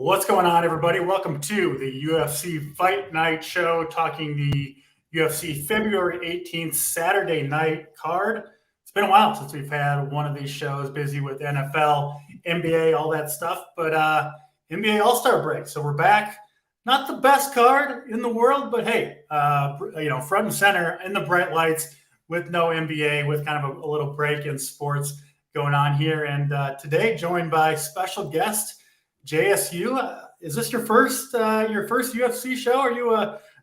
What's going on, everybody? Welcome to the UFC Fight Night show, talking the UFC February 18th Saturday night card. It's been a while since we've had one of these shows, busy with NFL, NBA, all that stuff, but NBA All-Star break. So we're back. Not the best card in the world, but hey, front and center in the bright lights with no NBA, with kind of a little break in sports going on here. And today, joined by special guest JSU. Is this your first UFC show? Are you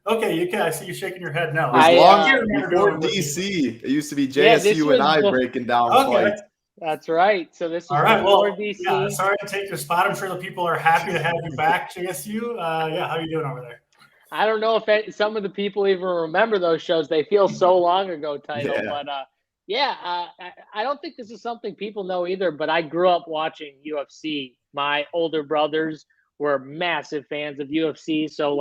okay? I see you shaking your head. No, before DC. It used to be JSU and I breaking down fights. That's right. So this is all right. Well, DC. Yeah, sorry to take your spot. I'm sure the people are happy to have you back, JSU. How are you doing over there? I don't know if some of the people even remember those shows. They feel so long ago, Title. But I don't think this is something people know either. But I grew up watching UFC. My older brothers were massive fans of UFC. So,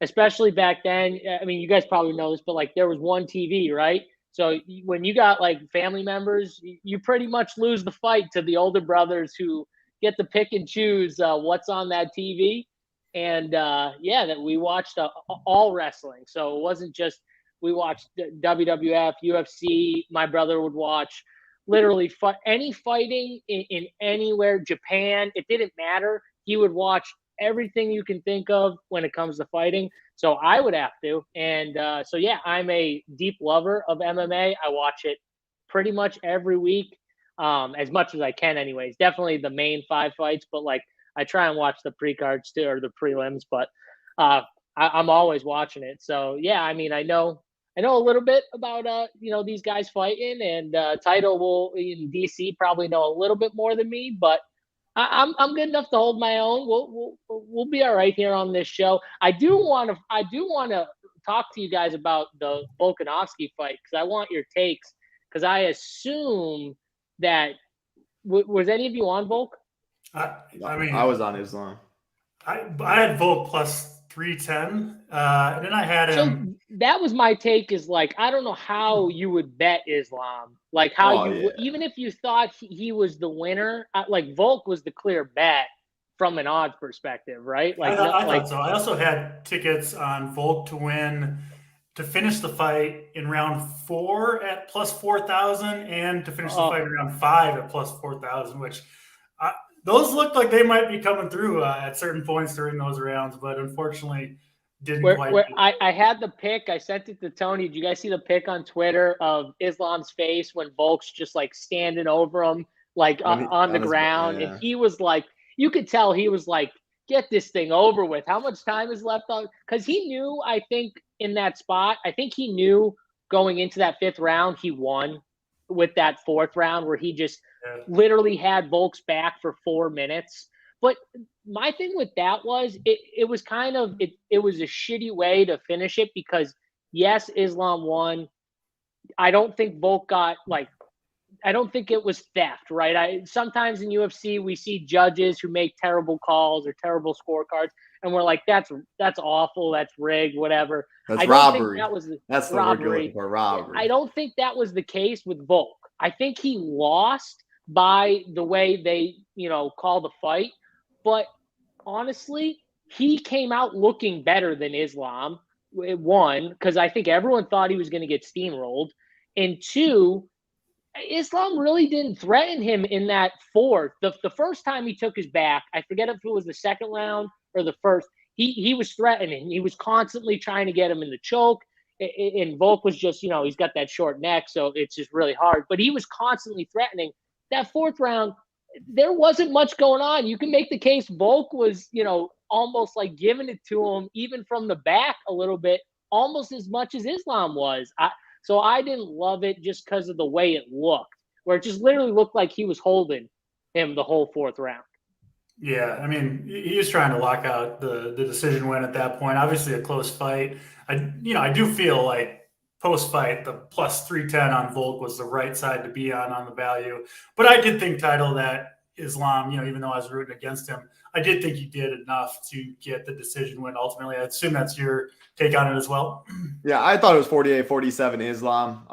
especially back then, I mean, you guys probably know this, but, there was one TV, right? So when you got, family members, you pretty much lose the fight to the older brothers who get to pick and choose what's on that TV. And, that we watched all wrestling. So it wasn't just we watched WWF, UFC. My brother would watch literally any fighting in anywhere, Japan. It didn't matter. He would watch everything you can think of when it comes to fighting. So I would have to. And I'm a deep lover of MMA. I watch it pretty much every week, as much as I can anyways. Definitely the main 5 fights, but I try and watch the pre-cards too, or the prelims, but I'm always watching it. So I mean, I know a little bit about these guys fighting, and Title will in DC probably know a little bit more than me, but I'm good enough to hold my own. We'll be all right here on this show. I do want to talk to you guys about the Volkanovski fight, because I want your takes, because I assume that was any of you on Volk? I was on Islam. I had Volk plus 310, and then I had him. So that was my take. Is I don't know how you would bet Islam. Even if you thought he was the winner, Volk was the clear bet from an odds perspective, right? I thought so. I also had tickets on Volk to finish the fight in round 4 at plus 4,000, and to finish the fight in round 5 at plus 4,000, which those looked like they might be coming through at certain points during those rounds, but unfortunately didn't quite. I had the pic. I sent it to Tony. Did you guys see the pic on Twitter of Islam's face when Volk's just standing over him, on the ground? And he was you could tell he was get this thing over with. How much time is left on? Because he knew, I think, in that spot, he knew going into that 5th round, he won with that 4th round where he just literally had Volk's back for 4 minutes. But my thing with that was it was kind of it was a shitty way to finish it, because yes, Islam won. I don't think Volk got I don't think it was theft, right? Sometimes in UFC we see judges who make terrible calls or terrible scorecards, and we're like, that's awful, that's rigged, whatever. That's robbery. That's robbery. For robbery. I don't think that was the case with Volk. I think he lost by the way they, call the fight. But honestly, he came out looking better than Islam. 1, because I think everyone thought he was going to get steamrolled. And 2, Islam really didn't threaten him in that 4th. The first time he took his back, I forget if it was the 2nd round or the 1st, he was threatening. He was constantly trying to get him in the choke. And Volk was just, he's got that short neck, so it's just really hard. But he was constantly threatening. That 4th round, there wasn't much going on. You can make the case Volk was, almost giving it to him, even from the back a little bit, almost as much as Islam was. So I didn't love it just because of the way it looked, where it just literally looked like he was holding him the whole 4th round. Yeah, I mean, he was trying to lock out the decision win at that point. Obviously a close fight. I do feel like post-fight, the plus 310 on Volk was the right side to be on the value. But I did think, Title, that Islam, even though I was rooting against him, I did think he did enough to get the decision win ultimately. I assume that's your take on it as well. Yeah, I thought it was 48-47 Islam.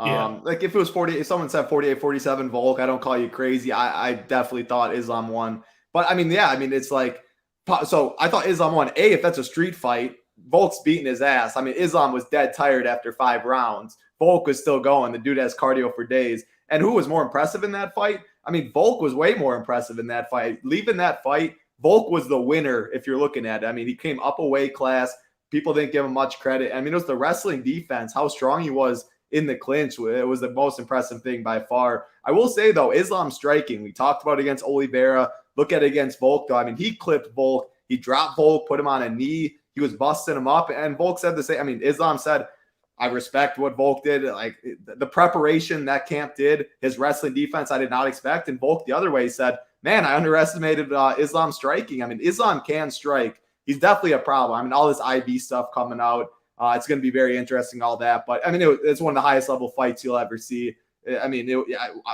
If it was 48, if someone said 48-47 Volk, I don't call you crazy. I definitely thought Islam won. But I mean, it's So I thought Islam won. If that's a street fight, Volk's beating his ass. I mean, Islam was dead tired after 5 rounds. Volk was still going. The dude has cardio for days. And who was more impressive in that fight? I mean, Volk was way more impressive in that fight. Leaving that fight, Volk was the winner if you're looking at it. I mean, he came up a weight class. People didn't give him much credit. I mean, it was the wrestling defense, how strong he was in the clinch. It was the most impressive thing by far. I will say, though, Islam striking. We talked about it against Oliveira. Look at it against Volk, though. I mean, he clipped Volk. He dropped Volk, put him on a knee. He was busting him up. And Volk said the same. I mean, Islam said, I respect what Volk did. Like the preparation that camp did, his wrestling defense, I did not expect. And Volk the other way said, man, I underestimated Islam striking. I mean, Islam can strike. He's definitely a problem. I mean, all this IB stuff coming out. It's going to be very interesting, all that. But, I mean, it's one of the highest level fights you'll ever see. I mean,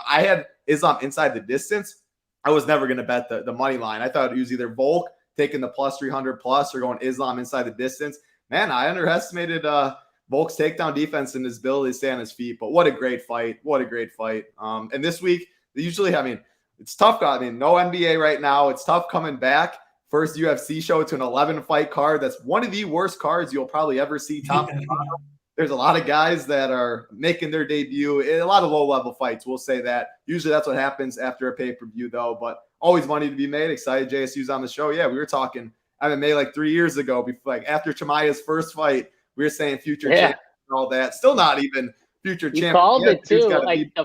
I had Islam inside the distance. I was never going to bet the money line. I thought it was either Volk taking the plus 300 plus or going Islam inside the distance. Man, I underestimated Volk's takedown defense and his ability to stay on his feet. But what a great fight. What a great fight. And this week, usually, I mean, it's tough. I mean, no NBA right now. It's tough coming back. First UFC show to an 11-fight card. That's one of the worst cards you'll probably ever see top to bottom. There's a lot of guys that are making their debut. A lot of low-level fights, we'll say that. Usually that's what happens after a pay-per-view, though. But always money to be made. Excited JSU's on the show. Yeah, we were talking MMA like 3 years ago. Before, like after Chimaeva's first fight, we were saying future champion and all that. Still not even future champion. You called it, too. Like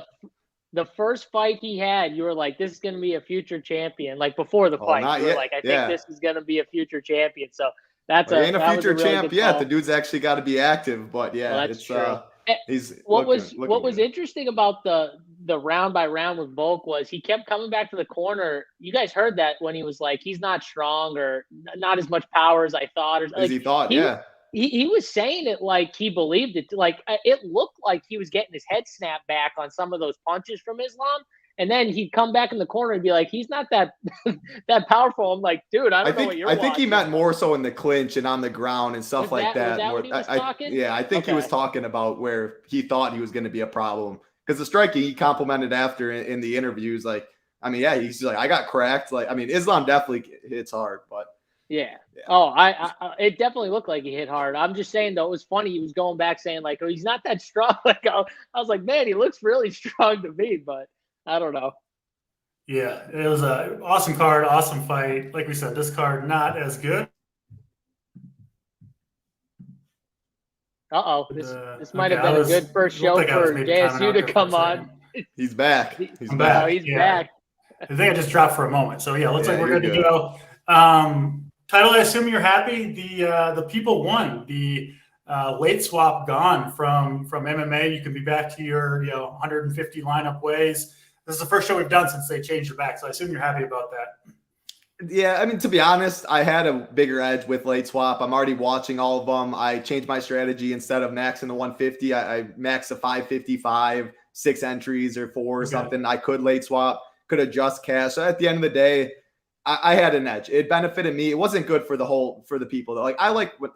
the first fight he had, you were like, this is going to be a future champion. Like before the fight, you were like, I think this is going to be a future champion. So that's ain't a future champ yet. The dude's actually got to be active, but that's true. He's what was interesting about the round by round with Volk was he kept coming back to the corner. You guys heard that when he was like, he's not strong or not as much power as I thought, or as he thought. He was saying it like he believed it. Like it looked like he was getting his head snapped back on some of those punches from Islam. And then he'd come back in the corner and be like, he's not that powerful. I'm like, dude, I don't know what you're watching. I think he meant more so in the clinch and on the ground and stuff like that. Was that what he was talking? I think he was talking about where he thought he was going to be a problem. Because the striking, he complimented after in the interviews. Like, I mean, he's like, I got cracked. Like, I mean, Islam definitely hits hard, but. Yeah. Oh, I it definitely looked like he hit hard. I'm just saying, though, it was funny. He was going back saying, like, oh, he's not that strong. Like, I was like, man, he looks really strong to me, but I don't know. Yeah, it was an awesome card, awesome fight. Like we said, this card not as good. This might have been a good first show for JSU to come on. He's back. He's back. I think I just dropped for a moment. So, looks like we're good to go. Title, I assume you're happy. The people won. The late swap gone from MMA. You can be back to your 150 lineup ways. This is the first show we've done since they changed it back. So I assume you're happy about that. Yeah, I mean, to be honest, I had a bigger edge with late swap. I'm already watching all of them. I changed my strategy. Instead of maxing the 150, I maxed the 555, 6 entries or 4 or something. I could late swap, could adjust cash. So at the end of the day, I had an edge. It benefited me. It wasn't good for the people. Like I like when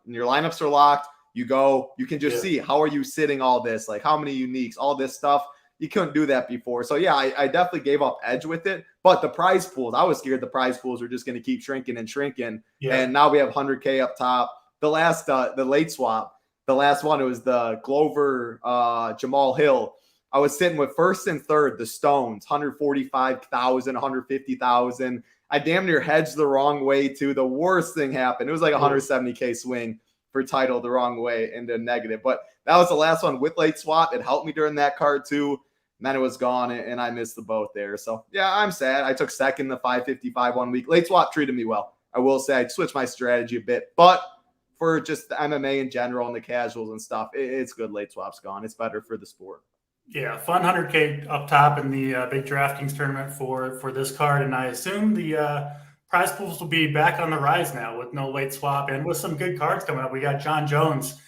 your lineups are locked. You go, you can just see how are you sitting all this, like how many uniques, all this stuff. You couldn't do that before. So I definitely gave up edge with it. But the prize pools, I was scared the prize pools were just going to keep shrinking and shrinking. Yeah. And now we have 100K up top. The late swap, the last one, it was the Glover Jamal Hill. I was sitting with first and third, the Stones, 145,000, 150,000. I damn near hedged the wrong way too. The worst thing happened. It was like 170K swing for title the wrong way into negative. But that was the last one with late swap. It helped me during that card too. And then it was gone and I missed the boat there. So I'm sad. I took second the 555 1 week. Late swap treated me well. I will say I switched my strategy a bit, but for just the MMA in general and the casuals and stuff, it's good. Late swap's gone. It's better for the sport. Yeah, fun 100K up top in the big DraftKings tournament for this card. And I assume the prize pools will be back on the rise now with no late swap and with some good cards coming up. We got John Jones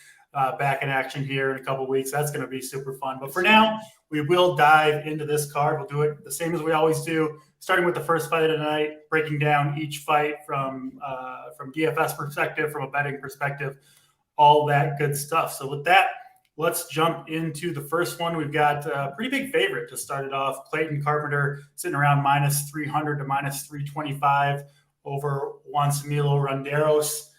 back in action here in a couple of weeks. That's going to be super fun. But for now, we will dive into this card. We'll do it the same as we always do, starting with the first fight of the night, breaking down each fight from DFS perspective, from a betting perspective, all that good stuff. So with that, let's jump into the first one. We've got a pretty big favorite to start it off. Clayton Carpenter sitting around -300 to -325 over Juan Camilo Ronderos.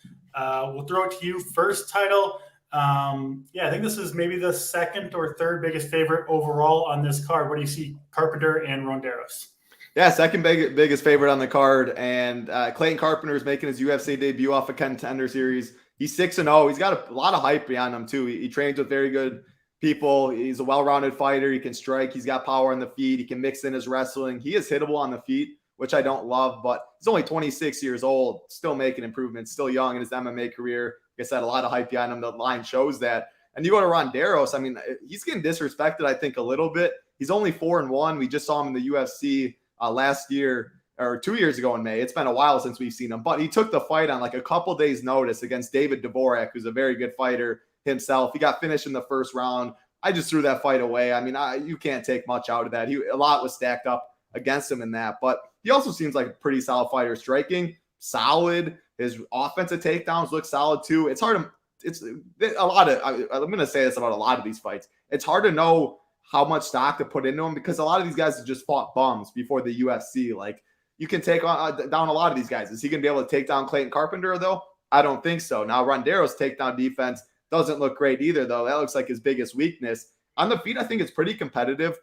We'll throw it to you first, Title. I think this is maybe the second or third biggest favorite overall on this card. What do you see, Carpenter and Ronderos? Yeah, second biggest favorite on the card. And Clayton Carpenter is making his UFC debut off a Contender Series. He's 6-0. He's got a lot of hype behind him, too. He trains with very good people. He's a well-rounded fighter. He can strike. He's got power on the feet. He can mix in his wrestling. He is hittable on the feet, which I don't love, but he's only 26 years old, still making improvements, still young in his MMA career. Like I said, a lot of hype behind him. The line shows that. And you go to Ronderos, I mean, he's getting disrespected, I think, a little bit. He's only 4-1. We just saw him in the UFC last year or 2 years ago in May. It's been a while since we've seen him, but he took the fight on like a couple days' notice against David Dvorak, who's a very good fighter himself. He got finished in the first round. I just threw that fight away. I mean, you can't take much out of that. A lot was stacked up against him in that, but he also seems like a pretty solid fighter. Striking, solid. His offensive takedowns look solid too. It's hard to, it's a lot of, I'm going to say this about a lot of these fights. It's hard to know how much stock to put into them because a lot of these guys have just fought bums before the UFC. Like, you can take down a lot of these guys. Is he going to be able to take down Clayton Carpenter though? I don't think so. Now, Ronderos' takedown defense doesn't look great either though. That looks like his biggest weakness. On the feet, I think it's pretty competitive.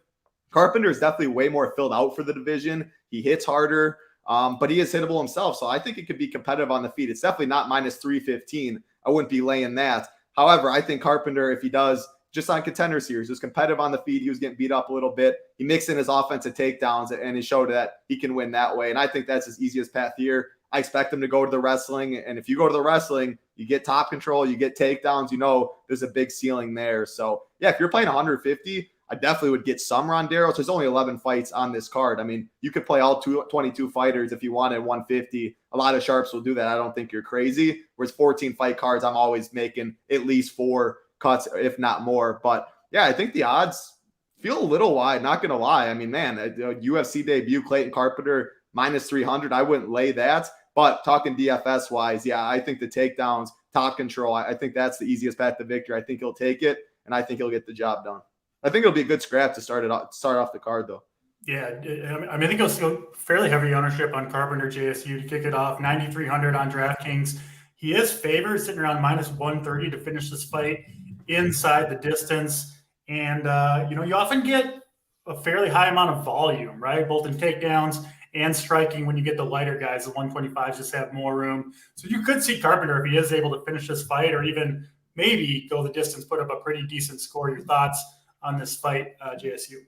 Carpenter is definitely way more filled out for the division. He hits harder, but he is hittable himself. So I think it could be competitive on the feet. It's definitely not minus 315. I wouldn't be laying that. However, I think Carpenter, if he does, just on Contender Series, was competitive on the feet. He was getting beat up a little bit. He mixed in his offensive takedowns, and he showed that he can win that way. And I think that's his easiest path here. I expect him to go to the wrestling. And if you go to the wrestling, you get top control, you get takedowns, you know there's a big ceiling there. So, yeah, if you're playing 150, I definitely would get some Ronderos. There's only 11 fights on this card. I mean, you could play all 22 fighters if you wanted 150. A lot of sharps will do that. I don't think you're crazy. Whereas 14 fight cards, I'm always making at least 4 cuts, if not more. But, yeah, I think the odds feel a little wide, not going to lie. I mean, man, a UFC debut, Clayton Carpenter, minus 300. I wouldn't lay that. But talking DFS-wise, yeah, I think the takedowns, top control, I think that's the easiest path to victory. I think he'll take it, and I think he'll get the job done. I think it'll be a good scrap to start off the card, though. Yeah, I mean, I think it'll still fairly heavy ownership on Carpenter JSU to kick it off. 9,300 on DraftKings. He is favored, sitting around minus 130 to finish this fight inside the distance. And, you often get a fairly high amount of volume, right? Both in takedowns and striking when you get the lighter guys. The 125s just have more room. So you could see Carpenter, if he is able to finish this fight or even maybe go the distance, put up a pretty decent score. Your thoughts on this fight, JSU?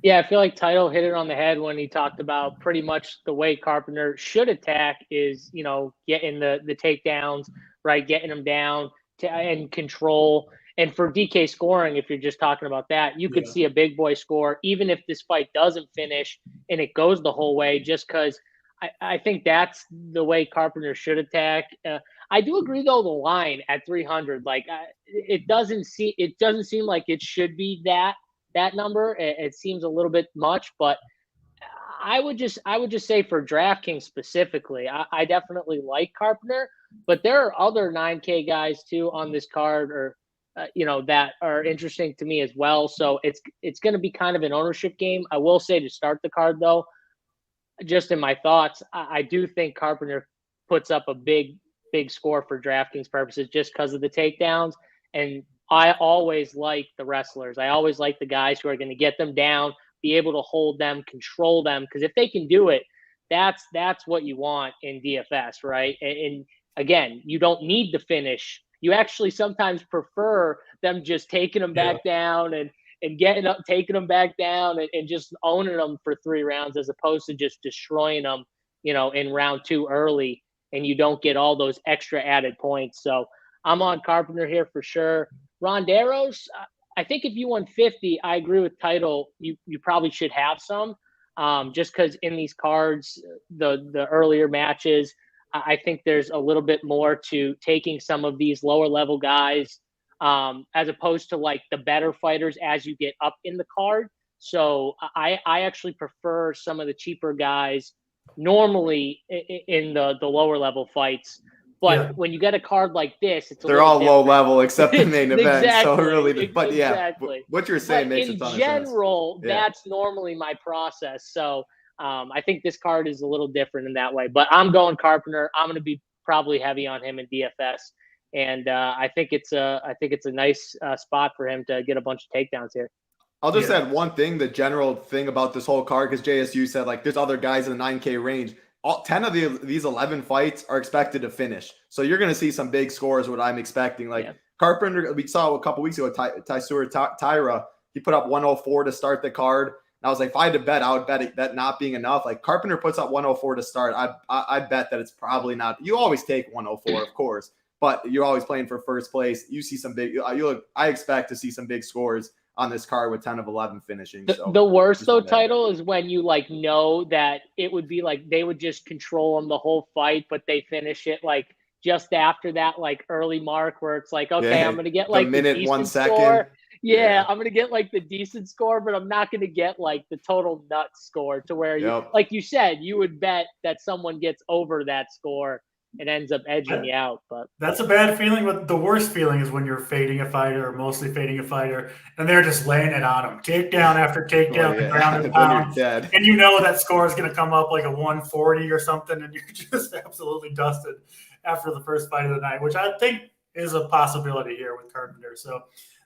Yeah, I feel like Title hit it on the head when he talked about pretty much the way Carpenter should attack is, getting the takedowns, right, getting them down and control. And for DK scoring, if you're just talking about that, you could see a big boy score, even if this fight doesn't finish and it goes the whole way, just because I think that's the way Carpenter should attack. I do agree, though, the line at 300, like it doesn't seem like it should be that number. It seems a little bit much, but I would just say for DraftKings specifically, I definitely like Carpenter, but there are other 9K guys too on this card, or that are interesting to me as well. So it's going to be kind of an ownership game. I will say to start the card, though, just in my thoughts, I do think Carpenter puts up a big score for DraftKings purposes just because of the takedowns. And I always like the wrestlers. I always like the guys who are going to get them down, be able to hold them, control them. Because if they can do it, that's what you want in DFS, right? And again, you don't need the finish. You actually sometimes prefer them just taking them back down and getting up, taking them back down and just owning them for 3 rounds as opposed to just destroying them, in round 2 early, and you don't get all those extra added points. So I'm on Carpenter here for sure. Ronderos, I think if you won 50, I agree with Title. You probably should have some, just because in these cards, the earlier matches, I think there's a little bit more to taking some of these lower level guys, as opposed to like the better fighters as you get up in the card. So I actually prefer some of the cheaper guys normally in the lower level fights. But when you get a card like this, they're all different. low level except the main event. Exactly, so really, but exactly. what you're saying makes a ton of sense. In general, that's normally my process. So I think this card is a little different in that way. But I'm going Carpenter. I'm going to be probably heavy on him in DFS. And I think it's a nice spot for him to get a bunch of takedowns here. I'll just add one thing, the general thing about this whole card, because JSU said, like, there's other guys in the 9K range. 10 of these 11 fights are expected to finish. So you're going to see some big scores, what I'm expecting. Like Carpenter, we saw a couple weeks ago, Tyra, he put up 104 to start the card. And I was like, if I had to bet, I would bet that not being enough. Like Carpenter puts up 104 to start. I bet that it's probably not. You always take 104, of course, but you're always playing for first place. You see some big, I expect to see some big scores on this card with 10 of 11 finishing. So the worst though title is when you like know that it would be like they would just control them the whole fight, but they finish it like just after that like early mark where it's like, okay, I'm gonna get like the minute 1 second. Score. Yeah, I'm gonna get like the decent score, but I'm not gonna get like the total nut score to where you, like you said, you would bet that someone gets over that score and ends up edging you out. But that's a bad feeling. But the worst feeling is when you're fading a fighter, or mostly fading a fighter, and they're just laying it on them, takedown after takedown, ground and pound, and you know that score is going to come up like a 140 or something, and you're just absolutely dusted after the first fight of the night, which I think is a possibility here with Carpenter. So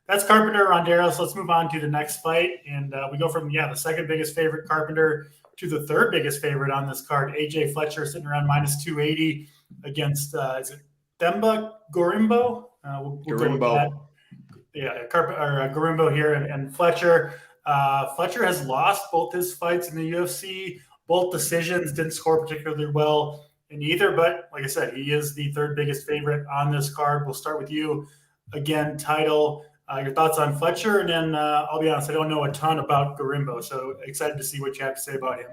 that's Carpenter, Ronderos. Let's move on to the next fight, and we go from the second biggest favorite, Carpenter, to the third biggest favorite on this card, AJ Fletcher, sitting around minus 280 against is it Themba Gorimbo? We'll Gorimbo. Gorimbo here, and Fletcher. Fletcher has lost both his fights in the UFC. Both decisions, didn't score particularly well in either, but like I said, he is the third biggest favorite on this card. We'll start with you again, Title. Your thoughts on Fletcher, and then I'll be honest, I don't know a ton about Gorimbo, so excited to see what you have to say about him.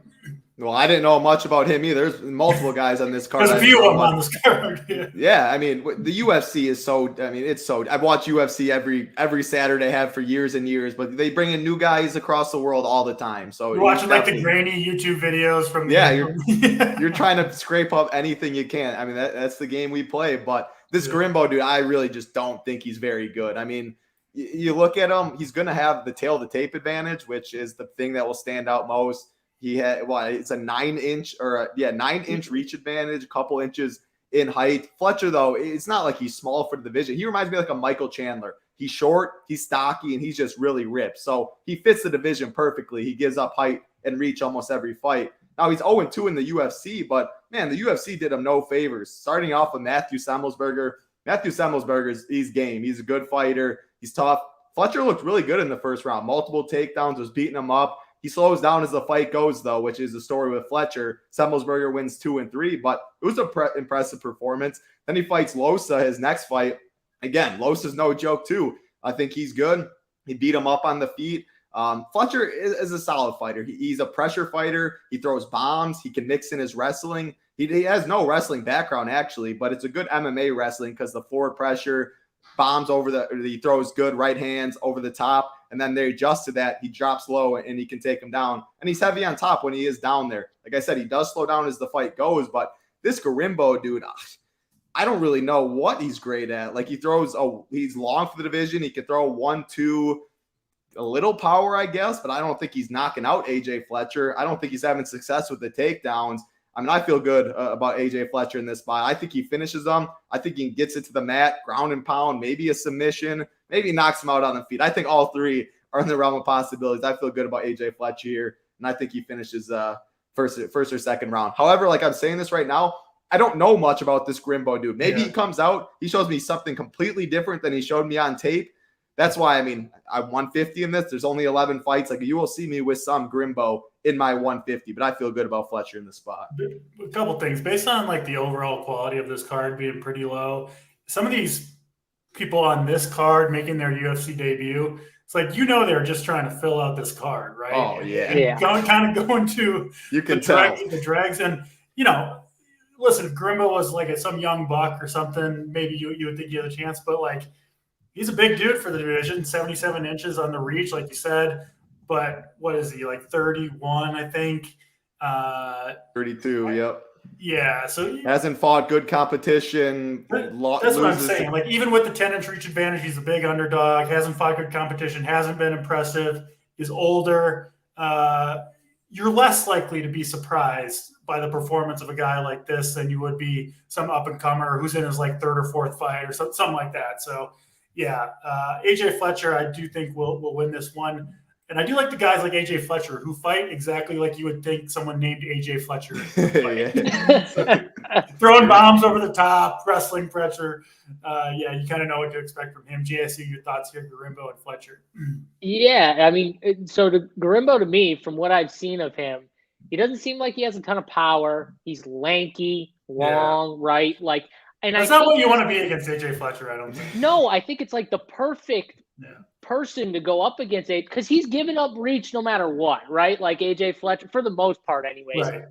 Well, I didn't know much about him either. There's multiple guys on this card. There's a few of them on this card. Yeah, I mean, the UFC is so. I mean, it's so. I've watched UFC every Saturday, have for years and years. But they bring in new guys across the world all the time. So you're watching like the grainy YouTube videos from. You're trying to scrape up anything you can. I mean, that's the game we play. But this Gorimbo dude, I really just don't think he's very good. I mean, you look at him, he's going to have the tail to tape advantage, which is the thing that will stand out most. He had it's a 9-inch or 9-inch reach advantage, a couple inches in height. Fletcher, though, it's not like he's small for the division. He reminds me like a Michael Chandler. He's short, he's stocky, and he's just really ripped. So he fits the division perfectly. He gives up height and reach almost every fight. Now he's 0-2 in the UFC, but man, the UFC did him no favors. Starting off with Matthew Semmelsberger. Matthew Semmelsberger, he's game. He's a good fighter. He's tough. Fletcher looked really good in the first round. Multiple takedowns, was beating him up. He slows down as the fight goes, though, which is the story with Fletcher. Semmelsberger wins 2 and 3, but it was an impressive performance. Then he fights Losa, his next fight. Again, Losa's no joke, too. I think he's good. He beat him up on the feet. Fletcher is a solid fighter. He's a pressure fighter. He throws bombs. He can mix in his wrestling. He has no wrestling background, actually, but it's a good MMA wrestling because the forward pressure, bombs he throws good right hands over the top, and then they adjust to that. He drops low, and he can take him down. And he's heavy on top when he is down there. Like I said, he does slow down as the fight goes, but this Gorimbo dude, I don't really know what he's great at. Like he's long for the division. He can throw 1-2, a little power, I guess, but I don't think he's knocking out AJ Fletcher. I don't think he's having success with the takedowns. I mean, I feel good about AJ Fletcher in this spot. I think he finishes them. I think he gets it to the mat, ground and pound, maybe a submission, maybe knocks him out on the feet. I think all three are in the realm of possibilities. I feel good about AJ Fletcher here, and I think he finishes first or second round. However, like I'm saying this right now, I don't know much about this Gorimbo dude. Maybe he comes out, he shows me something completely different than he showed me on tape. That's why, I mean, I'm 150 in this. There's only 11 fights. Like, you will see me with some Gorimbo in my 150, but I feel good about Fletcher in the spot. A couple things. Based on, like, the overall quality of this card being pretty low, some of these people on this card making their UFC debut, it's like, they're just trying to fill out this card, right? Oh, yeah. And kind of going to you can tell the drags. And, listen, if Gorimbo was, like, some young buck or something, maybe you would think you had a chance, but, like, he's a big dude for the division, 77 inches on the reach, like you said. But what is he, like 31, I think? 32, yep. Yeah, so hasn't fought good competition. That's what I'm saying. Like, even with the 10-inch reach advantage, he's a big underdog. Hasn't fought good competition. Hasn't been impressive. Is older. you're less likely to be surprised by the performance of a guy like this than you would be some up and comer who's in his like third or fourth fight or something like that. So yeah, AJ Fletcher, I do think will win this one. And I do like the guys like AJ Fletcher who fight exactly like you would think someone named AJ Fletcher throwing bombs over the top, wrestling pressure. Yeah, you kind of know what to expect from him. JSU, your thoughts here, Gorimbo and Fletcher? Yeah, I mean, so Gorimbo to me, from what I've seen of him, he doesn't seem like he has a ton of power. He's lanky, long, right? Like, and that's not what you want to be against AJ Fletcher, I don't think. No, I think it's like the perfect person to go up against it because he's given up reach no matter what, right? Like AJ Fletcher, for the most part, anyways. Right.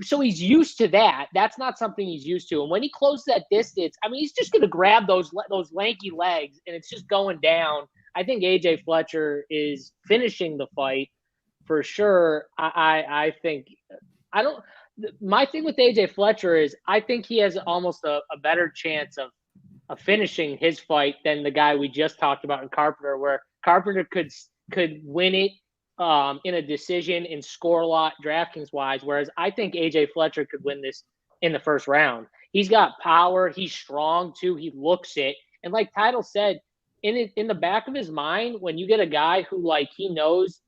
So he's used to that. That's not something he's used to. And when he closes that distance, I mean, he's just going to grab those lanky legs and it's just going down. I think AJ Fletcher is finishing the fight for sure. I think my thing with AJ Fletcher is I think he has almost a better chance of finishing his fight than the guy we just talked about in Carpenter, where Carpenter could win it in a decision and score a lot DraftKings wise, whereas I think AJ Fletcher could win this in the first round. He's got power, he's strong too, he looks it, and like Title said, in the back of his mind, when you get a guy who like he knows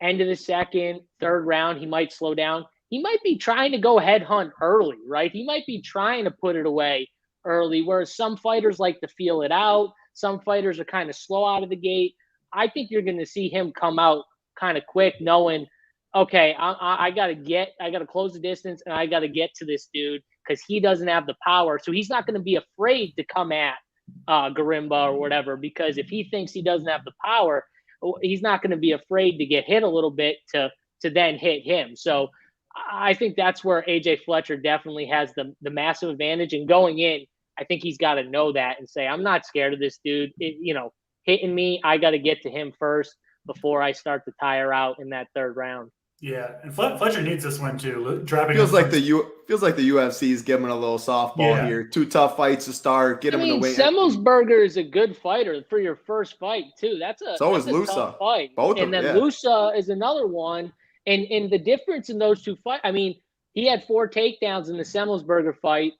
end of the second, third round, he might slow down. He might be trying to go headhunt early, right? He might be trying to put it away early, whereas some fighters like to feel it out. Some fighters are kind of slow out of the gate. I think you're going to see him come out kind of quick, knowing, okay, I got to close the distance and I got to get to this dude because he doesn't have the power. So he's not going to be afraid to come at Gorimbo or whatever, because if he thinks he doesn't have the power, he's not going to be afraid to get hit a little bit to then hit him. So I think that's where AJ Fletcher definitely has the massive advantage. And going in, I think he's got to know that and say, I'm not scared of this dude. Hitting me, I got to get to him first before I start to tire out in that third round. Yeah, and Fletcher needs this win too. Feels like the UFC is giving him a little softball here. 2 tough fights to start. Get him in the weight. Semmelsberger is a good fighter for your first fight too. That's a tough fight. And then Lusa is another one. And the difference in those two fights, I mean, he had 4 takedowns in the Semmelsberger fight.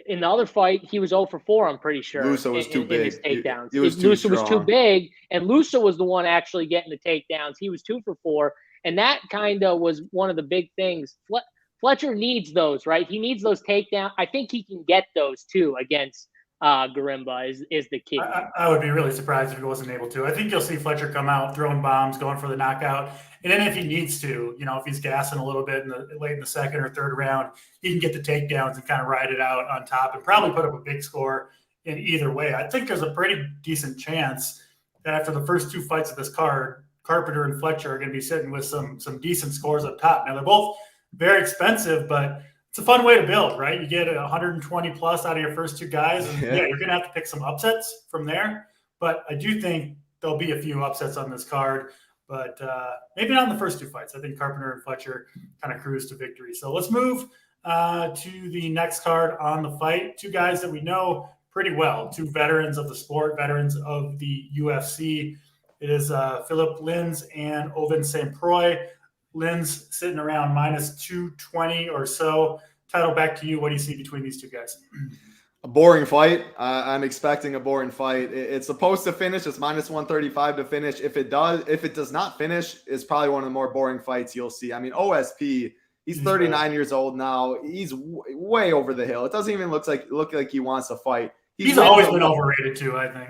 In the other fight, he was 0 for 4, I'm pretty sure. Lusa was too big. In his takedowns. Lusa was too big, and Lusa was the one actually getting the takedowns. He was 2 for 4, and that kind of was one of the big things. Fletcher needs those, right? He needs those takedowns. I think he can get those too against Gorimbo is the key. I would be really surprised if he wasn't able to. I think you'll see Fletcher come out throwing bombs, going for the knockout. And then if he needs to, if he's gassing a little bit late in the second or third round, he can get the takedowns and kind of ride it out on top and probably put up a big score in either way. I think there's a pretty decent chance that after the first 2 fights of this card, Carpenter and Fletcher are going to be sitting with some decent scores up top. Now, they're both very expensive, but it's a fun way to build, right? You get 120 plus out of your first 2 guys. And you're going to have to pick some upsets from there. But I do think there'll be a few upsets on this card. But maybe not in the first 2 fights. I think Carpenter and Fletcher kind of cruise to victory. So let's move to the next card on the fight. 2 guys that we know pretty well, 2 veterans of the sport, veterans of the UFC. It is Philip Lins and Ovince St. Preux. Lins sitting around minus 220 or so. Title, back to you. What do you see between these 2 guys? A boring fight. I'm expecting a boring fight. It's supposed to finish. It's minus 135 to finish. If it does not finish, it's probably one of the more boring fights you'll see. I mean, OSP, he's 39 years old now. He's way over the hill. It doesn't even look like he wants to fight. He's always been overrated too, I think.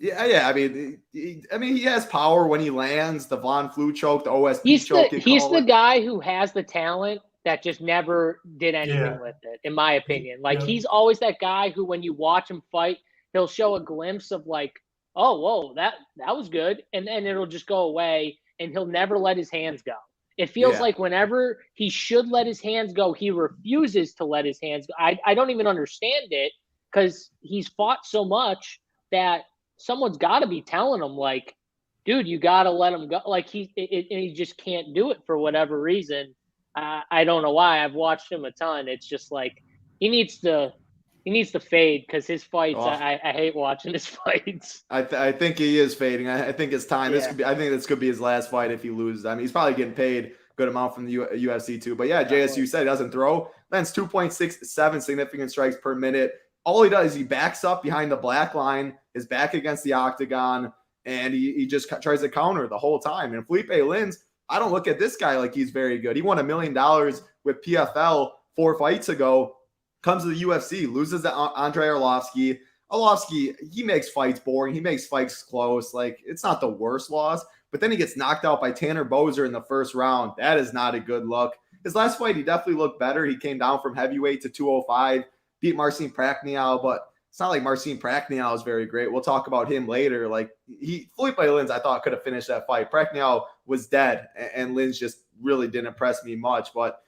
Yeah. I mean, he has power when he lands. The Von Flue choke, the OSP choke. He's the guy who has the talent that just never did anything with it, in my opinion. Like, he's always that guy who, when you watch him fight, he'll show a glimpse of like, oh, whoa, that was good. And then it'll just go away, and he'll never let his hands go. It feels like whenever he should let his hands go, he refuses to let his hands go. I don't even understand it, because he's fought so much that someone's got to be telling him, like, dude, you got to let him go. Like, he just can't do it for whatever reason. I don't know why. I've watched him a ton. It's just like he needs to He needs to fade because his fights. Oh. I hate watching his fights. I think he is fading. I think it's time. Yeah. I think this could be his last fight if he loses. I mean, he's probably getting paid a good amount from the UFC too. But yeah, JSU said he doesn't throw. Lands 2.67 significant strikes per minute. All he does is he backs up behind the black line, is back against the octagon, and he just tries to counter the whole time. And Felipe Lins, I don't look at this guy like he's very good. He won $1 million with PFL 4 fights ago. Comes to the UFC, loses to Andre Arlovsky. Arlovsky, he makes fights boring. He makes fights close. Like, it's not the worst loss. But then he gets knocked out by Tanner Boser in the first round. That is not a good look. His last fight, he definitely looked better. He came down from heavyweight to 205, beat Marcin Prachnio, but it's not like Marcin Prachnio is very great. We'll talk about him later. Like, Felipe Lins, I thought, could have finished that fight. Prachnio was dead, and Lins just really didn't impress me much. But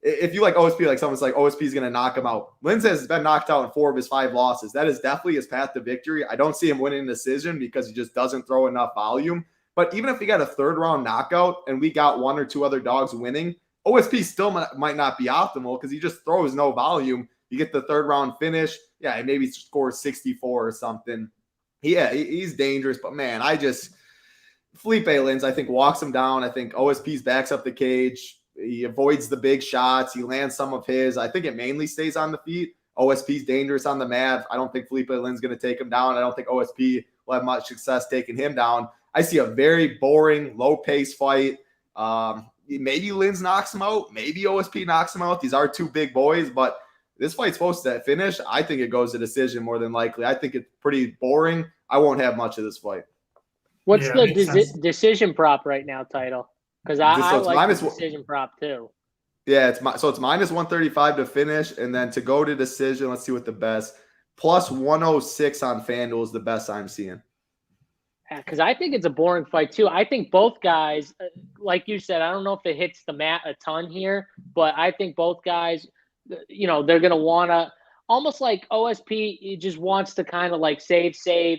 if you like OSP, like someone's like, OSP is going to knock him out. Lins has been knocked out in 4 of his 5 losses. That is definitely his path to victory. I don't see him winning a decision because he just doesn't throw enough volume. But even if he got a 3rd round knockout and we got 1 or 2 other dogs winning, OSP still might not be optimal because he just throws no volume. You get the 3rd round finish. Yeah, maybe scores 64 or something. Yeah, he's dangerous. But, man, Felipe Lins, I think, walks him down. I think OSP's backs up the cage. He avoids the big shots. He lands some of his. I think it mainly stays on the feet. OSP's dangerous on the mat. I don't think Felipe Lin's going to take him down. I don't think OSP will have much success taking him down. I see a very boring, low-pace fight. Maybe Lins knocks him out. Maybe OSP knocks him out. These are 2 big boys, but this fight's supposed to finish. I think it goes to decision more than likely. I think it's pretty boring. I won't have much of this fight. What's the decision prop right now, Title? Because I like the decision prop too. Yeah, it's minus 135 to finish, and then to go to decision, let's see what the best. Plus 106 on FanDuel is the best I'm seeing. Because I think it's a boring fight too. I think both guys, like you said, I don't know if it hits the mat a ton here, but I think both guys, they're going to want to, almost like OSP, he just wants to kind of like save,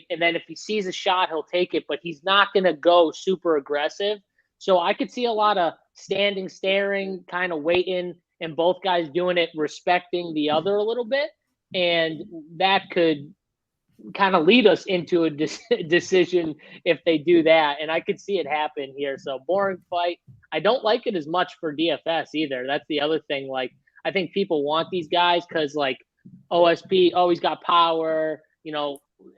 and then if he sees a shot, he'll take it, but he's not going to go super aggressive. So I could see a lot of standing, staring, kind of waiting, and both guys doing it, respecting the other a little bit. And that could kind of lead us into a decision if they do that. And I could see it happen here. So boring fight. I don't like it as much for DFS either. That's the other thing. Like, I think people want these guys because, like, OSP, he's got power,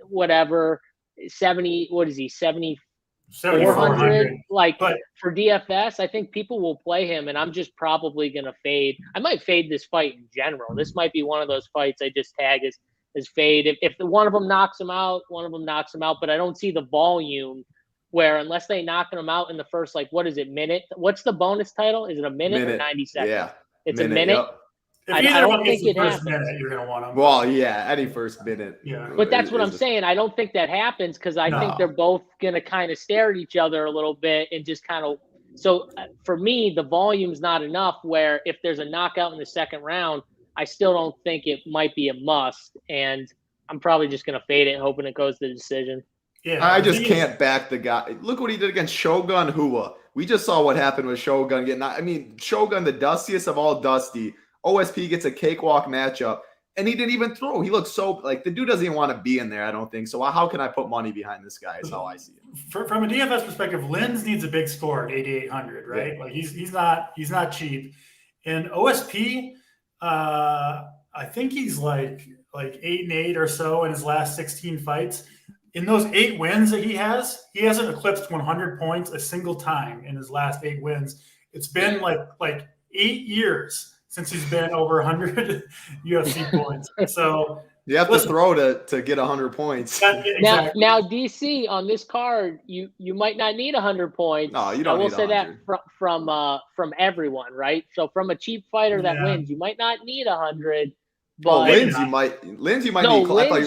whatever. 70, what is he, 7,400? But for DFS, I think people will play him, and I'm just probably going to fade. I might fade this fight in general. This might be one of those fights I just tag as fade. If one of them knocks him out, but I don't see the volume where, unless they knock him out in the first, minute? What's the bonus title? Is it a minute or 90 seconds? Yeah. It's a minute. Yep. I don't think it happens. Minute, you're going to want them. Well, yeah, any first minute. Yeah. But that's what I'm saying. I don't think that happens because I think they're both going to kind of stare at each other a little bit and just kind of – so for me, the volume's not enough where if there's a knockout in the second round, I still don't think it might be a must. And I'm probably just going to fade it, hoping it goes to the decision. Yeah, I just can't back the guy. Look what he did against Shogun Hua. We just saw what happened with Shogun Shogun, the dustiest of all dusty. OSP gets a cakewalk matchup, and he didn't even throw. He looked so like the dude doesn't even want to be in there, I don't think. So how can I put money behind this guy is how I see it. From a DFS perspective, Lins needs a big score at 8,800, right? Yeah. Like he's not cheap. And OSP, I think he's like 8-8 or so in his last 16 fights. In those 8 wins that he hasn't eclipsed 100 points a single time in his last 8 wins. It's been like 8 years since he's been over 100 UFC points. So you have to throw to get 100 points. Exactly. Now, DC, on this card, you might not need 100 points. No, you don't. I will say that from everyone, right? So from a cheap fighter that wins, you might not need 100. But Lins, you might need. Lins,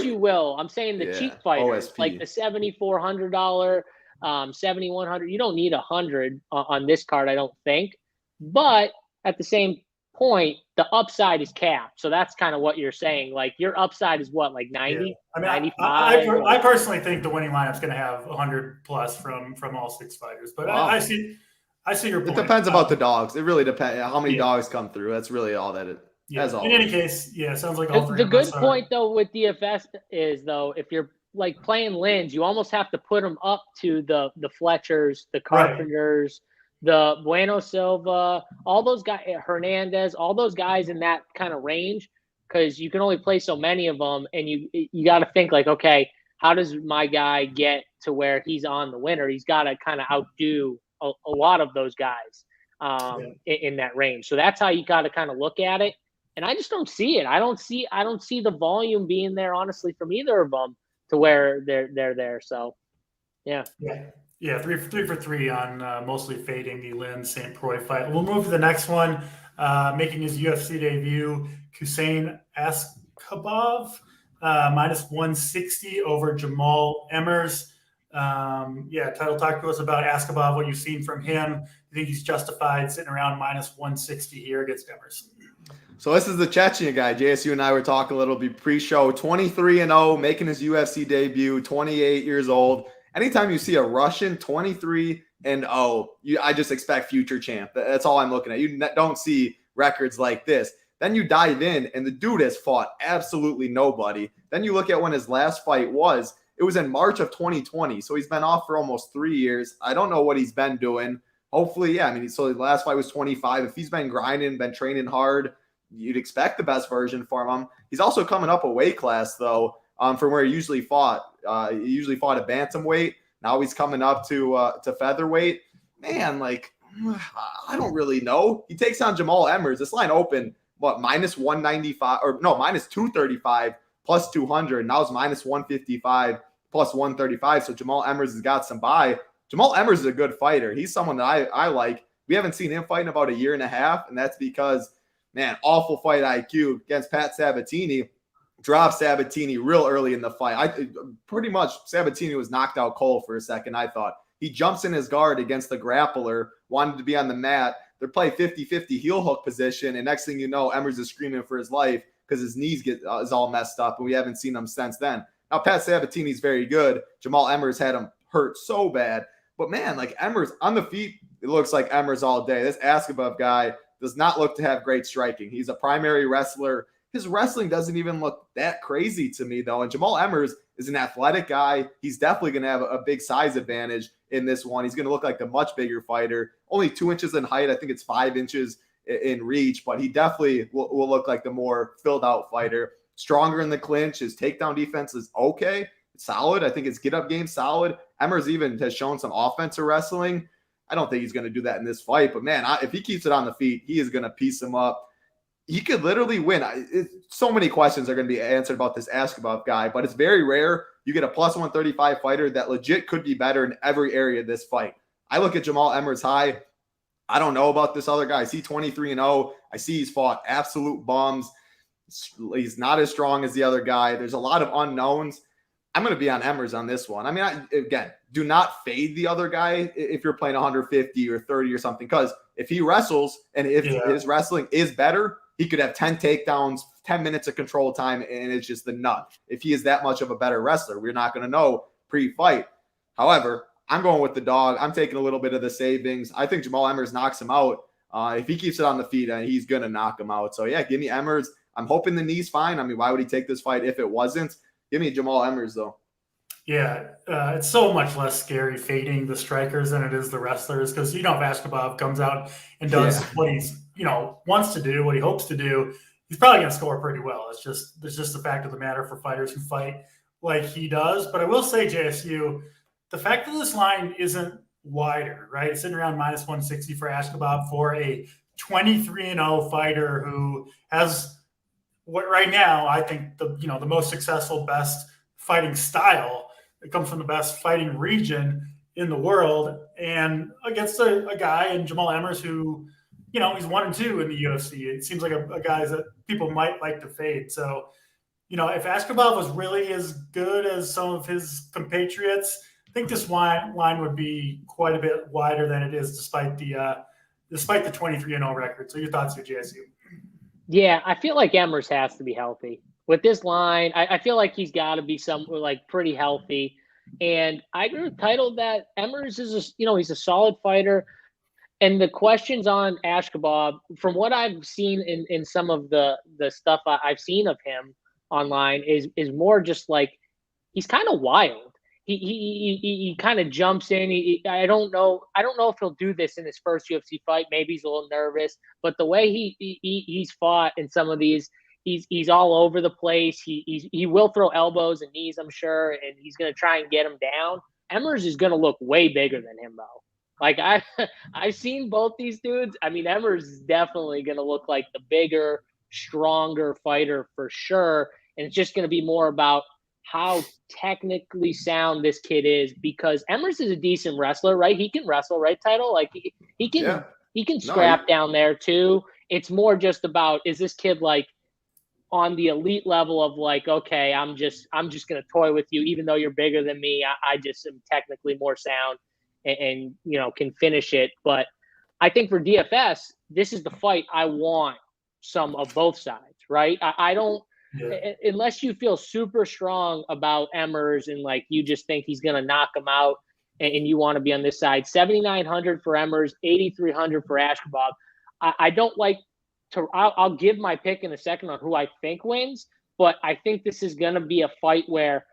you will. I'm saying the cheap fighters, OSP. like the $7,400, $7,100. You don't need 100 on this card, I don't think. But at the same point, the upside is capped. So that's kind of what you're saying. Like your upside is what, like 90, 95? I personally think the winning lineup's going to have 100 plus from all 6 fighters. But wow. I see your point. It depends about the dogs. It really depends how many dogs come through. That's really all that it. Yeah. as In always. any case, yeah, it sounds like all three The of good us point, though, with DFS is, though, if you're like playing Lins, you almost have to put them up to the Fletchers, the Carpenters, the Bueno Silva, all those guys, Hernandez, all those guys in that kind of range, because you can only play so many of them, and you got to think like, okay, how does my guy get to where he's on the winner? He's got to kind of outdo a lot of those guys in that range. So that's how you got to kind of look at it. And I just don't see it. I don't see the volume being there, honestly, from either of them to where they're there. So, yeah. Yeah, three for three on mostly fading the Lynn St. Preux fight. We'll move to the next one, making his UFC debut, Hussein Ashabov, minus 160 over Jamal Emmers. Title, talk to us about Ashabov, what you've seen from him. You think he's justified sitting around minus 160 here against Emmers? So this is the Chechen guy. JSU and I were talking a little bit pre-show. 23-0, making his UFC debut, 28 years old. Anytime you see a Russian 23-0, I just expect future champ. That's all I'm looking at. You don't see records like this. Then you dive in, and the dude has fought absolutely nobody. Then you look at when his last fight was. It was in March of 2020, so he's been off for almost 3 years. I don't know what he's been doing. Hopefully, so the last fight was 25. If he's been grinding, been training hard, you'd expect the best version for him. He's also coming up a weight class, though, from where he usually fought. He usually fought at bantamweight. Now he's coming up to featherweight. Man, I don't really know. He takes on Jamal Emmers. This line opened, minus 195 or no, minus 235 plus 200. Now it's minus 155 plus 135. So Jamal Emmers has got some buy. Jamal Emmers is a good fighter. He's someone that I like. We haven't seen him fight in about a year and a half, and that's because, man, awful fight IQ against Pat Sabatini. Dropped Sabatini real early in the fight. Pretty much Sabatini was knocked out cold for a second, I thought. He jumps in his guard against the grappler, wanted to be on the mat. They're playing 50-50 heel hook position, and next thing you know, Emmers is screaming for his life because his knees is all messed up, and we haven't seen him since then. Now, Pat Sabatini's very good. Jamal Emmers had him hurt so bad. But, man, Emmers on the feet, it looks like Emmers all day. This Ashabov guy does not look to have great striking. He's a primary wrestler. His wrestling doesn't even look that crazy to me, though. And Jamal Emmers is an athletic guy. He's definitely going to have a big size advantage in this one. He's going to look like the much bigger fighter. Only 2 inches in height. I think it's 5 inches in reach, but he definitely will look like the more filled-out fighter. Stronger in the clinch. His takedown defense is okay. Solid. I think his get-up game solid. Emmers even has shown some offensive wrestling. I don't think he's going to do that in this fight, but, man, if he keeps it on the feet, he is going to piece him up. He could literally win. So many questions are going to be answered about this Ashabov guy, but it's very rare you get a plus 135 fighter that legit could be better in every area of this fight. I look at Jamal Emmers high. I don't know about this other guy. I see 23-0. I see he's fought absolute bums. He's not as strong as the other guy. There's a lot of unknowns. I'm going to be on Emmers on this one. I mean, again, do not fade the other guy if you're playing 150 or 30 or something, because if he wrestles and if his wrestling is better, he could have 10 takedowns, 10 minutes of control time, and it's just the nut. If he is that much of a better wrestler, we're not going to know pre-fight. However, I'm going with the dog. I'm taking a little bit of the savings. I think Jamal Emmers knocks him out. If he keeps it on the feet, he's going to knock him out. So, yeah, give me Emmers. I'm hoping the knee's fine. I mean, why would he take this fight if it wasn't? Give me Jamal Emmers, though. Yeah, it's so much less scary fading the strikers than it is the wrestlers, because, if Ashabov comes out and does what he's, wants to do, what he hopes to do, he's probably going to score pretty well. It's just the fact of the matter for fighters who fight like he does. But I will say, JSU, the fact that this line isn't wider, right? It's sitting around minus 160 for Ashabov for a 23-0 fighter who has what right now I think the most successful, best fighting style. It comes from the best fighting region in the world, and against a guy in Jamal Emmers who, he's 1-2 in the UFC. It seems like a guy that people might like to fade. So, if Ashabov was really as good as some of his compatriots, I think this line would be quite a bit wider than it is, despite the 23-0 record. So, your thoughts here, JSU? Yeah, I feel like Emmers has to be healthy. With this line, I feel like he's got to be pretty healthy. And I agree with Title that Emmers is he's a solid fighter. And the questions on Ashabov, from what I've seen in some of the stuff I've seen of him online, is more just like he's kind of wild. He kind of jumps in. I don't know if he'll do this in his first UFC fight. Maybe he's a little nervous, but the way he's fought in some of these, he's all over the place. He will throw elbows and knees, I'm sure, and he's going to try and get him down. Emmers is going to look way bigger than him, though. Like I've seen both these dudes. I mean, Emmers is definitely going to look like the bigger, stronger fighter for sure, and it's just going to be more about how technically sound this kid is, because Emmers is a decent wrestler, right? He can wrestle, right? Title, like he can scrap down there too. It's more just about, is this kid like on the elite level of like, okay, I'm just gonna toy with you, even though you're bigger than me. I just am technically more sound and you know, can finish it. But I think for DFS, this is the fight I want some of both sides, right? I don't. Yeah. Unless you feel super strong about Emmers and like you just think he's going to knock him out and you want to be on this side, 7,900 for Emmers, 8,300 for Ashabov. I don't like to, I'll give my pick in a second on who I think wins, but I think this is going to be a fight where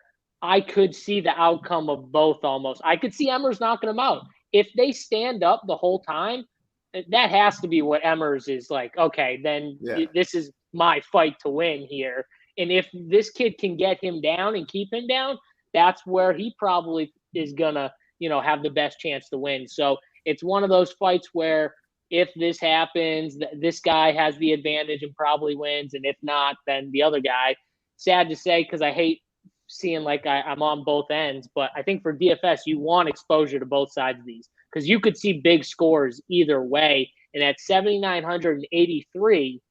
I could see the outcome of both almost. I could see Emmers knocking him out. If they stand up the whole time, that has to be what Emmers is like, okay, then this is my fight to win here. And if this kid can get him down and keep him down, that's where he probably is gonna, you know, have the best chance to win. So it's one of those fights where if this happens, this guy has the advantage and probably wins, and if not, then the other guy. Sad to say, because I hate seeing like I'm on both ends, but I think for DFS you want exposure to both sides of these, because you could see big scores either way. And at 7,983,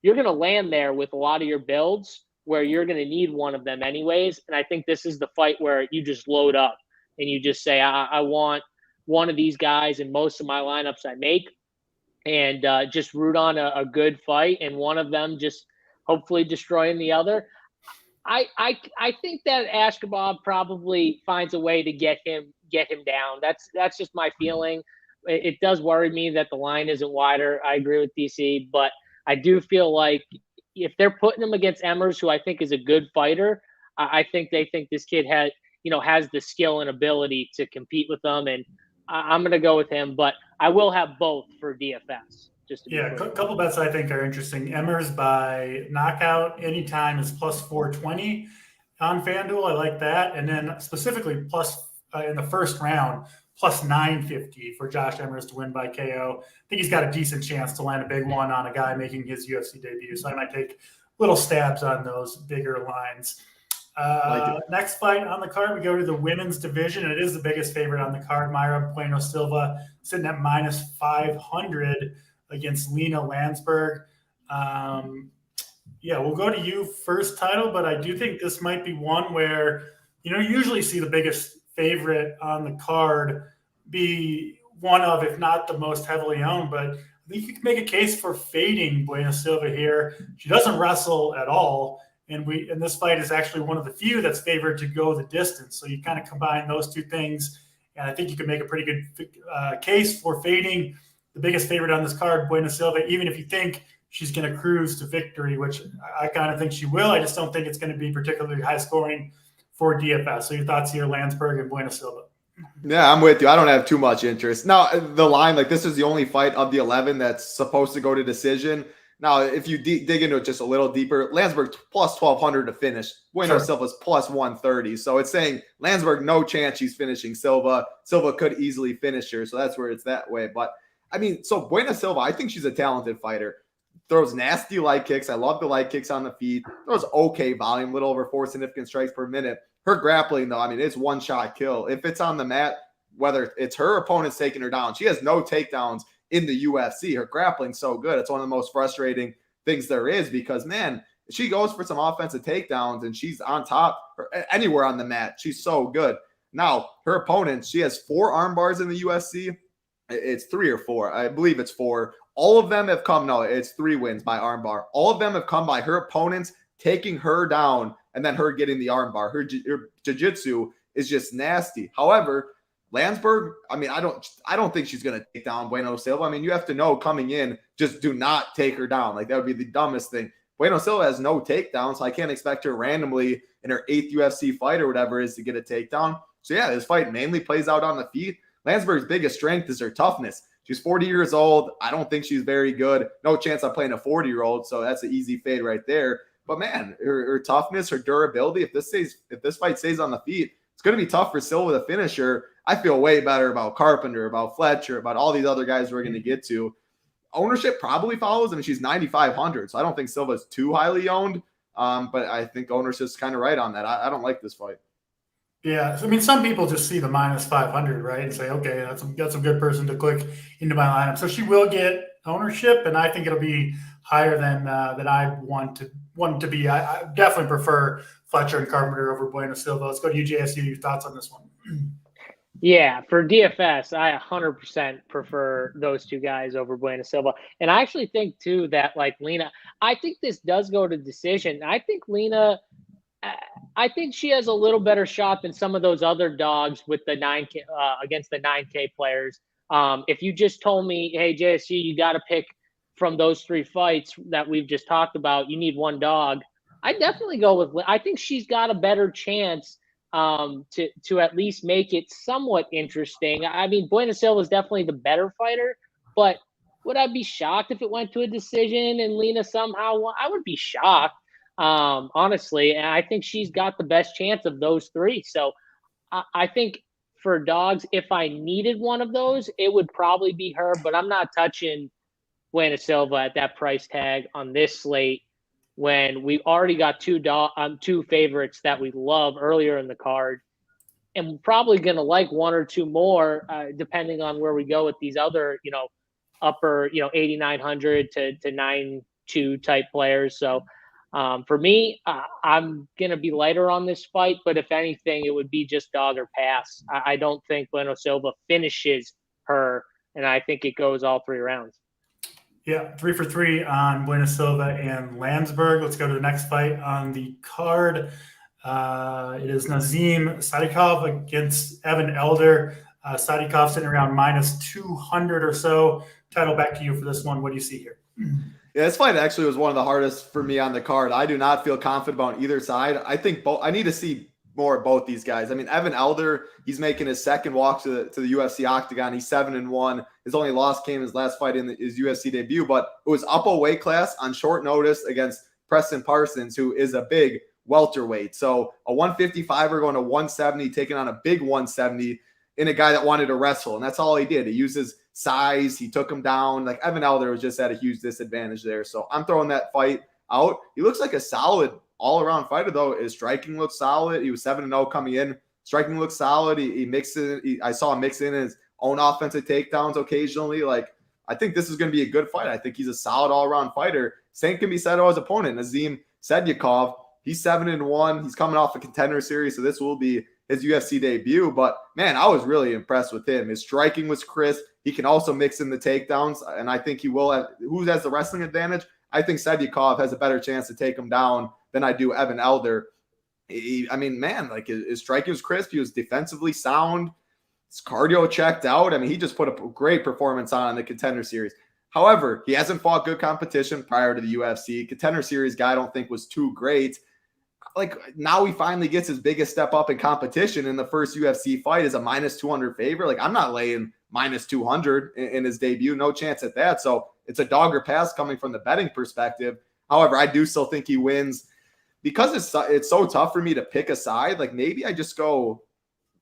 you're going to land there with a lot of your builds where you're going to need one of them anyways. And I think this is the fight where you just load up and you just say, I want one of these guys in most of my lineups I make, and just root on a good fight, and one of them just hopefully destroying the other. I think that Ashabov probably finds a way to get him down. That's just my feeling. It does worry me that the line isn't wider. I agree with DC, but I do feel like if they're putting him against Emmers, who I think is a good fighter, I think they think this kid has the skill and ability to compete with them, and I'm going to go with him. But I will have both for DFS. Just to a couple bets I think are interesting. Emmers by knockout anytime is plus 420 on FanDuel. I like that, and then specifically plus in the first round, plus 950 for Josh Emmers to win by KO. I think he's got a decent chance to land a big one on a guy making his UFC debut. So I might take little stabs on those bigger lines. Next fight on the card, we go to the women's division. And it is the biggest favorite on the card. Mayra Bueno Silva sitting at minus 500 against Lena Landsberg. We'll go to you first, Title, but I do think this might be one where, you usually see the biggest favorite on the card be one of, if not the most heavily owned, but I think you can make a case for fading Bueno Silva here. She doesn't wrestle at all, and this fight is actually one of the few that's favored to go the distance. So you kind of combine those two things, and I think you can make a pretty good case for fading the biggest favorite on this card, Bueno Silva, even if you think she's going to cruise to victory, which I kind of think she will. I just don't think it's going to be particularly high scoring for DFS. So your thoughts here, Landsberg and Bueno Silva? Yeah, I'm with you. I don't have too much interest. Now, the line, like this is the only fight of the 11 that's supposed to go to decision. Now, if you dig into it just a little deeper, Landsberg plus 1,200 to finish. Bueno Silva's plus 130. So it's saying Landsberg, no chance she's finishing Silva. Silva could easily finish her. So that's where it's that way. But I mean, so Bueno Silva, I think she's a talented fighter. Throws nasty light kicks. I love the light kicks on the feet. Throws okay volume, little over 4 significant strikes per minute. Her grappling, though, I mean, it's one-shot kill. If it's on the mat, whether it's her opponent's taking her down, she has no takedowns in the UFC. Her grappling's so good. It's one of the most frustrating things there is because, man, she goes for some offensive takedowns and she's on top or anywhere on the mat. She's so good. Now, her opponent, she has 4 arm bars in the UFC. It's 3 or 4. I believe it's 4. All of them have come, no, it's 3 wins by armbar. All of them have come by her opponents taking her down and then her getting the armbar. Her jiu-jitsu is just nasty. However, Landsberg, I mean, I don't think she's going to take down Bueno Silva. I mean, you have to know coming in, just do not take her down. Like, that would be the dumbest thing. Bueno Silva has no takedown, so I can't expect her randomly in her 8th UFC fight or whatever it is to get a takedown. So yeah, this fight mainly plays out on the feet. Landsberg's biggest strength is her toughness. She's 40 years old. I don't think she's very good. No chance I'm playing a 40-year-old, so that's an easy fade right there. But man, her toughness, her durability, if this fight stays on the feet, it's going to be tough for Silva to finish her. I feel way better about Carpenter, about Fletcher, about all these other guys we're going to get to. Ownership probably follows. I mean, she's 9,500, so I don't think Silva's too highly owned. But I think ownership's kind of right on that. I don't like this fight. Yeah, I mean, some people just see the minus 500, right, and say, okay, that's a good person to click into my lineup. So she will get ownership, and I think it'll be higher than I want to be. I definitely prefer Fletcher and Carpenter over Bueno Silva. Let's go to you, JSU. Your thoughts on this one? Yeah, for DFS, I 100% prefer those two guys over Bueno Silva. And I actually think, too, that, like, Lena, I think this does go to decision. I think Lena, I think she has a little better shot than some of those other dogs with the 9K against the 9K players. If you just told me, hey, JSU, you got to pick from those 3 fights that we've just talked about, you need one dog, I'd definitely go with, I think she's got a better chance to at least make it somewhat interesting. I mean, Bueno Silva is definitely the better fighter, but would I be shocked if it went to a decision and Lena somehow won? I would be shocked, honestly. And I think she's got the best chance of those 3. So I think for dogs, if I needed one of those, it would probably be her, but I'm not touching Bueno Silva at that price tag on this slate, when we already got two favorites that we love earlier in the card, and we're probably going to like 1 or 2 more, depending on where we go with these other, upper, 8,900 to 9.2 type players. So for me, I'm going to be lighter on this fight, but if anything, it would be just dog or pass. I don't think Bueno Silva finishes her, and I think it goes all 3 rounds. Yeah, 3 for 3 on Bueno Silva and Landsberg. Let's go to the next fight on the card. It is Nazim Sadikov against Evan Elder. Sadikov sitting around minus 200 or so. Title, back to you for this one. What do you see here? Yeah, this fight actually was one of the hardest for me on the card. I do not feel confident about either side. I think I need to see more of both these guys. I mean, Evan Elder, he's making his second walk to the UFC octagon. He's 7-1. His only loss came his last fight in his UFC debut, but it was up a weight class on short notice against Preston Parsons, who is a big welterweight. So a 155er going to 170, taking on a big 170 in a guy that wanted to wrestle. And that's all he did. He used his size. He took him down. Like, Evan Elder was just at a huge disadvantage there. So I'm throwing that fight out. He looks like a solid all-around fighter, though. His striking looks solid. He was 7-0 coming in. Striking looks solid. He mixed it. I saw him mix in his own offensive takedowns occasionally. Like, I think this is going to be a good fight. I think he's a solid all-around fighter. Same can be said of his opponent, Nazim Sadikov. He's 7-1. He's coming off a Contender Series, so this will be his UFC debut. But, man, I was really impressed with him. His striking was crisp. He can also mix in the takedowns, and I think he will have – who has the wrestling advantage? I think Sadikov has a better chance to take him down than I do Evan Elder. I mean, man, like, his striking was crisp. He was defensively sound. His cardio checked out. I mean, he just put a great performance on in the Contender Series. However, he hasn't fought good competition prior to the UFC. Contender Series guy I don't think was too great. Like, now he finally gets his biggest step up in competition in the first UFC fight as a minus 200 favorite. Like, I'm not laying minus 200 in his debut. No chance at that. So it's a dog or pass coming from the betting perspective. However, I do still think he wins. Because it's so tough for me to pick a side, like, maybe I just go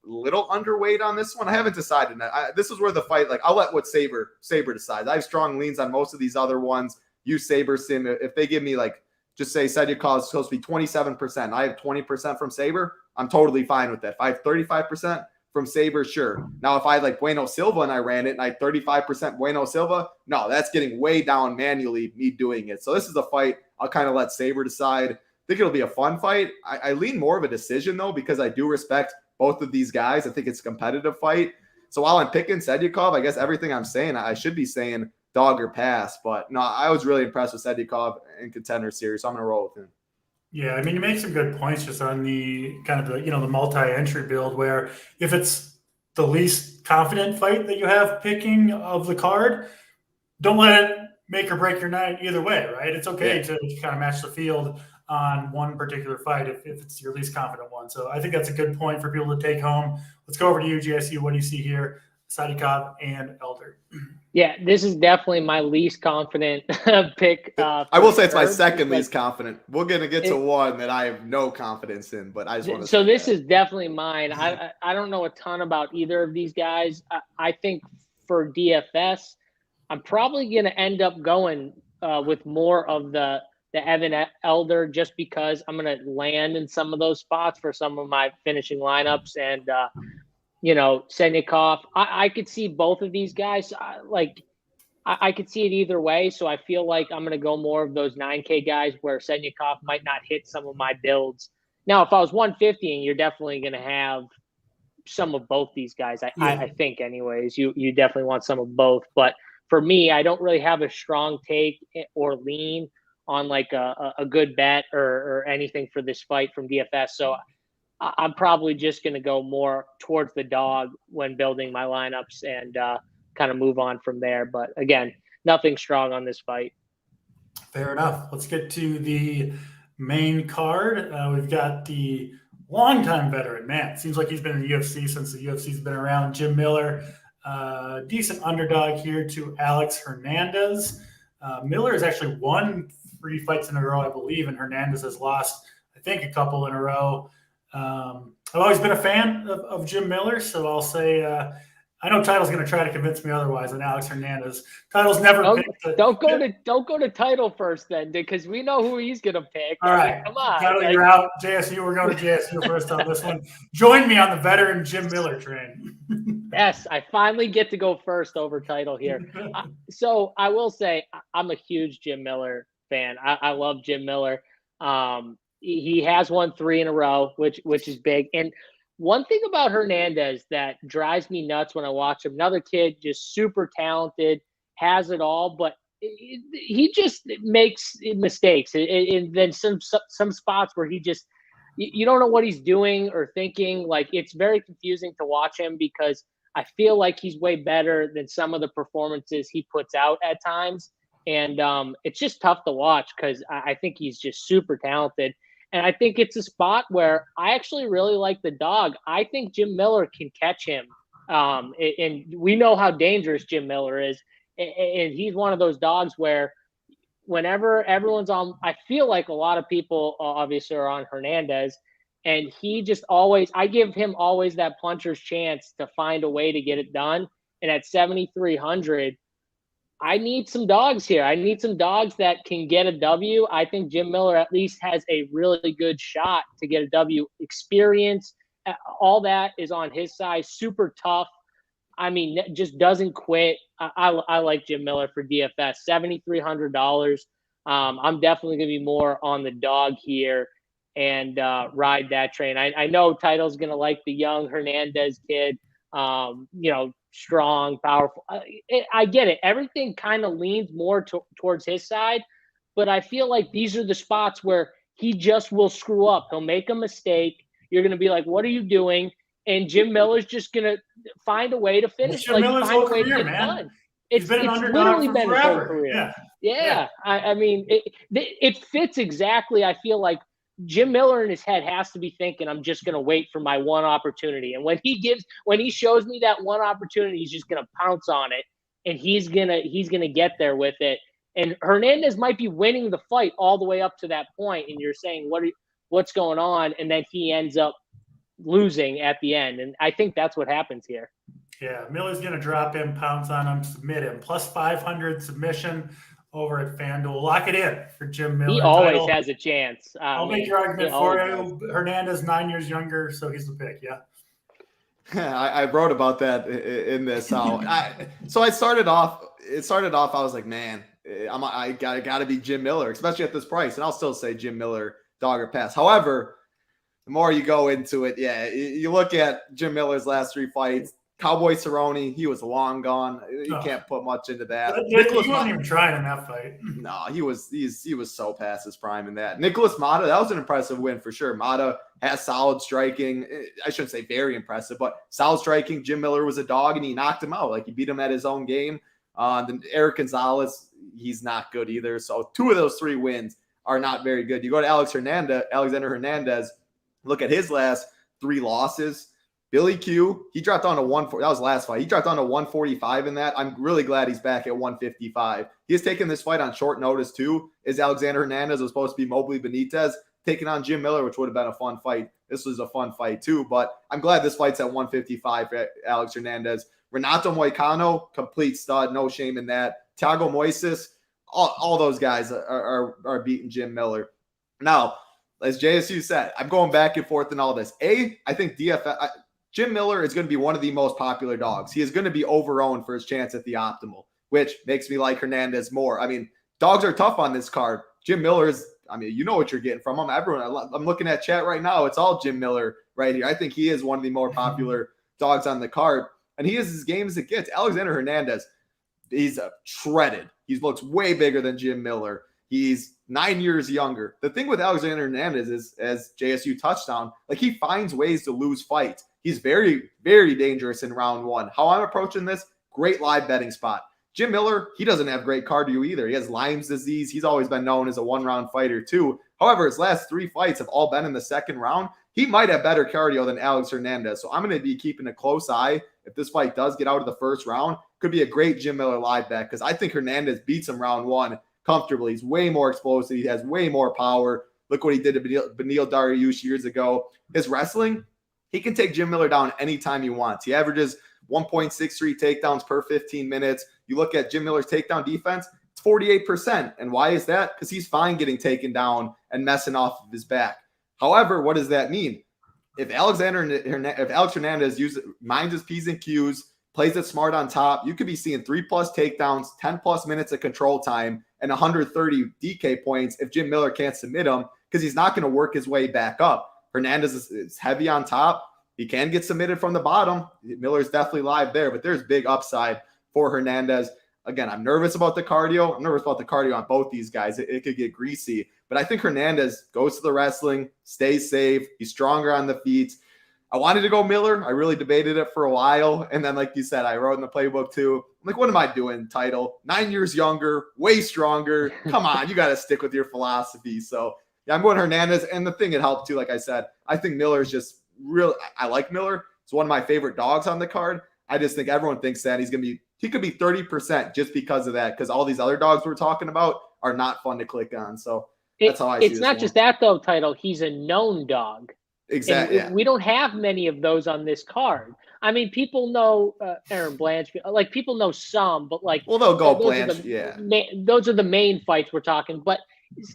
a little underweight on this one. I haven't decided. This is where the fight, like, I'll let what Saber decides. I have strong leans on most of these other ones. Use Saber Sim. If they give me, like, just say Sadikov is supposed to be 27%. I have 20% from Saber. I'm totally fine with that. If I have 35% from Saber, sure. Now, if I had like Bueno Silva and I ran it and I had 35% Bueno Silva, no, that's getting way down manually, me doing it. So this is a fight I'll kind of let Saber decide. I think it'll be a fun fight. I lean more of a decision, though, because I do respect both of these guys. I think it's a competitive fight. So while I'm picking Sadikov, I guess everything I'm saying, I should be saying dog or pass. But no, I was really impressed with Sadikov in Contender Series, so I'm going to roll with him. Yeah, I mean, you make some good points just on the kind of the multi-entry build, where if it's the least confident fight that you have picking of the card, don't let it make or break your night either way, right? It's okay to kind of match the field on one particular fight if it's your least confident one. So I think that's a good point for people to take home. Let's go over to you, JSU. What do you see here? Sadikov and Elder. Yeah, this is definitely my least confident pick. I will say it's my second least confident. We're going to get to one that I have no confidence in, but I just want to So this is definitely mine. I don't know a ton about either of these guys. I think for DFS, I'm probably going to end up going with more of the Evan Elder just because I'm going to land in some of those spots for some of my finishing lineups. And, Sadikov, I could see both of these guys. I could see it either way. So I feel like I'm going to go more of those 9K guys where Sadikov might not hit some of my builds. Now, if I was 150, you're definitely going to have some of both these guys. I think anyways, you definitely want some of both. But for me, I don't really have a strong take or lean on like a good bet or anything for this fight from DFS. So I'm probably just going to go more towards the dog when building my lineups and kind of move on from there. But again, nothing strong on this fight. Fair enough. Let's get to the main card. We've got the longtime veteran, man. It seems like he's been in the UFC since the UFC's been around. Jim Miller, decent underdog here to Alex Hernandez. Miller has actually won 3 fights in a row, I believe, and Hernandez has lost, I think, a couple in a row. I've always been a fan of Jim Miller, so I'll say I know Title's going to try to convince me otherwise on Alex Hernandez. Title's never picked. Don't go to Title first then, because we know who he's going to pick. All right, come on, Title, you're out. JSU, we're going to JSU first on this one. Join me on the veteran Jim Miller train. Yes, I finally get to go first over Title here. So I will say I'm a huge Jim Miller fan. I love Jim Miller. He has won 3 in a row, which is big. And one thing about Hernandez that drives me nuts when I watch him, another kid, just super talented, has it all, but he just makes mistakes. And then some spots where he just, you don't know what he's doing or thinking. Like, it's very confusing to watch him because I feel like he's way better than some of the performances he puts out at times. And it's just tough to watch because I think he's just super talented. And I think it's a spot where I actually really like the dog. I think Jim Miller can catch him. And we know how dangerous Jim Miller is. And he's one of those dogs where whenever everyone's on, I feel like a lot of people obviously are on Hernandez. And he just always, I give him always that puncher's chance to find a way to get it done. And at 7,300, I need some dogs here. I need some dogs that can get a W. I think Jim Miller at least has a really good shot to get a W. Experience, all that is on his side. Super tough. I mean, just doesn't quit. I like Jim Miller for DFS. $7,300. I'm definitely going to be more on the dog here and ride that train. I know Title's going to like the young Hernandez kid. Strong, powerful. I get it. Everything kind of leans more towards his side, but I feel like these are the spots where he just will screw up. He'll make a mistake. You're going to be like, what are you doing? And Jim Miller's just going to find a way to finish. Jim Miller's whole career, man. He's been an underdog for forever. Yeah. I mean, it fits exactly. I feel like Jim Miller in his head has to be thinking, I'm just going to wait for my one opportunity. And when he shows me that one opportunity, he's just going to pounce on it and he's going to get there with it. And Hernandez might be winning the fight all the way up to that point. And you're saying, what's going on? And then he ends up losing at the end. And I think that's what happens here. Yeah. Miller's going to drop him, pounce on him, submit him. Plus 500 submission over at FanDuel. Lock it in for Jim Miller. He always has a chance. I'll make your argument for you. Hernandez, 9 years younger, so he's the pick. Yeah. I wrote about that in this. So I started off. I was like, man, I gotta be Jim Miller, especially at this price. And I'll still say Jim Miller, dog or pass. However, the more you go into it, you look at Jim Miller's last 3 fights. Cowboy Cerrone, he was long gone. You can't put much into that. He wasn't even trying in that fight. No, he was so past his prime in that. Nicholas Mata, that was an impressive win for sure. Mata has solid striking. I shouldn't say very impressive, but solid striking. Jim Miller was a dog, and he knocked him out. Like, he beat him at his own game. Then Eric Gonzalez, he's not good either. So 2 of those 3 wins are not very good. You go to Alexander Hernandez, look at his last 3 losses. Billy Q, he dropped down to 140. That was last fight. He dropped down to 145 in that. I'm really glad he's back at 155. He has taken this fight on short notice too. Is Alexander Hernandez was supposed to be Mobley Benitez taking on Jim Miller, which would have been a fun fight. This was a fun fight too, but I'm glad this fight's at 155 for Alex Hernandez. Renato Moicano, complete stud, no shame in that. Thiago Moises, all those guys are beating Jim Miller. Now, as JSU said, I'm going back and forth in all this. I think DFS. Jim Miller is going to be one of the most popular dogs. He is going to be over-owned for his chance at the optimal, which makes me like Hernandez more. I mean, dogs are tough on this card. Jim Miller is, I mean, you know what you're getting from him. Everyone, I'm looking at chat right now. It's all Jim Miller right here. I think he is one of the more popular dogs on the card, and he is as game as it gets. Alexander Hernandez, he's shredded. He looks way bigger than Jim Miller. He's 9 years younger. The thing with Alexander Hernandez is, as JSU touched on, like, he finds ways to lose fights. He's very, very dangerous in round 1. How I'm approaching this, great live betting spot. Jim Miller, he doesn't have great cardio either. He has Lyme's disease. He's always been known as a 1-round fighter too. However, his last 3 fights have all been in the second round. He might have better cardio than Alex Hernandez. So I'm going to be keeping a close eye. If this fight does get out of the first round, could be a great Jim Miller live bet, because I think Hernandez beats him round 1 comfortably. He's way more explosive. He has way more power. Look what he did to Beneil Dariush years ago. His wrestling, he can take Jim Miller down anytime he wants. He averages 1.63 takedowns per 15 minutes. You look at Jim Miller's takedown defense, it's 48%. And why is that? Because he's fine getting taken down and messing off of his back. However, what does that mean? If Alex Hernandez minds his P's and Q's, plays it smart on top, you could be seeing 3+ takedowns, 10+ minutes of control time, and 130 DK points if Jim Miller can't submit him, because he's not going to work his way back up. Hernandez is heavy on top. He can get submitted from the bottom. Miller's definitely live there, but there's big upside for Hernandez. Again, I'm nervous about the cardio. I'm nervous about the cardio on both these guys. It could get greasy, but I think Hernandez goes to the wrestling, stays safe. He's stronger on the feet. I wanted to go Miller. I really debated it for a while. And then, like you said, I wrote in the playbook too. I'm like, what am I doing, title? 9 years younger, way stronger. Come on, you got to stick with your philosophy. So, yeah, I'm going Hernandez. And the thing it helped too, like I said, I think Miller's just real. I like Miller. It's one of my favorite dogs on the card. I just think everyone thinks that he could be 30% just because of that, because all these other dogs we're talking about are not fun to click on. So that's how I see it. It's not just that, though, title. He's a known dog. Exactly. We don't have many of those on this card. I mean, people know Aaron Blanchfield. Like, people know some, but like, well, they'll go Blanch. Yeah, those are the main fights we're talking. But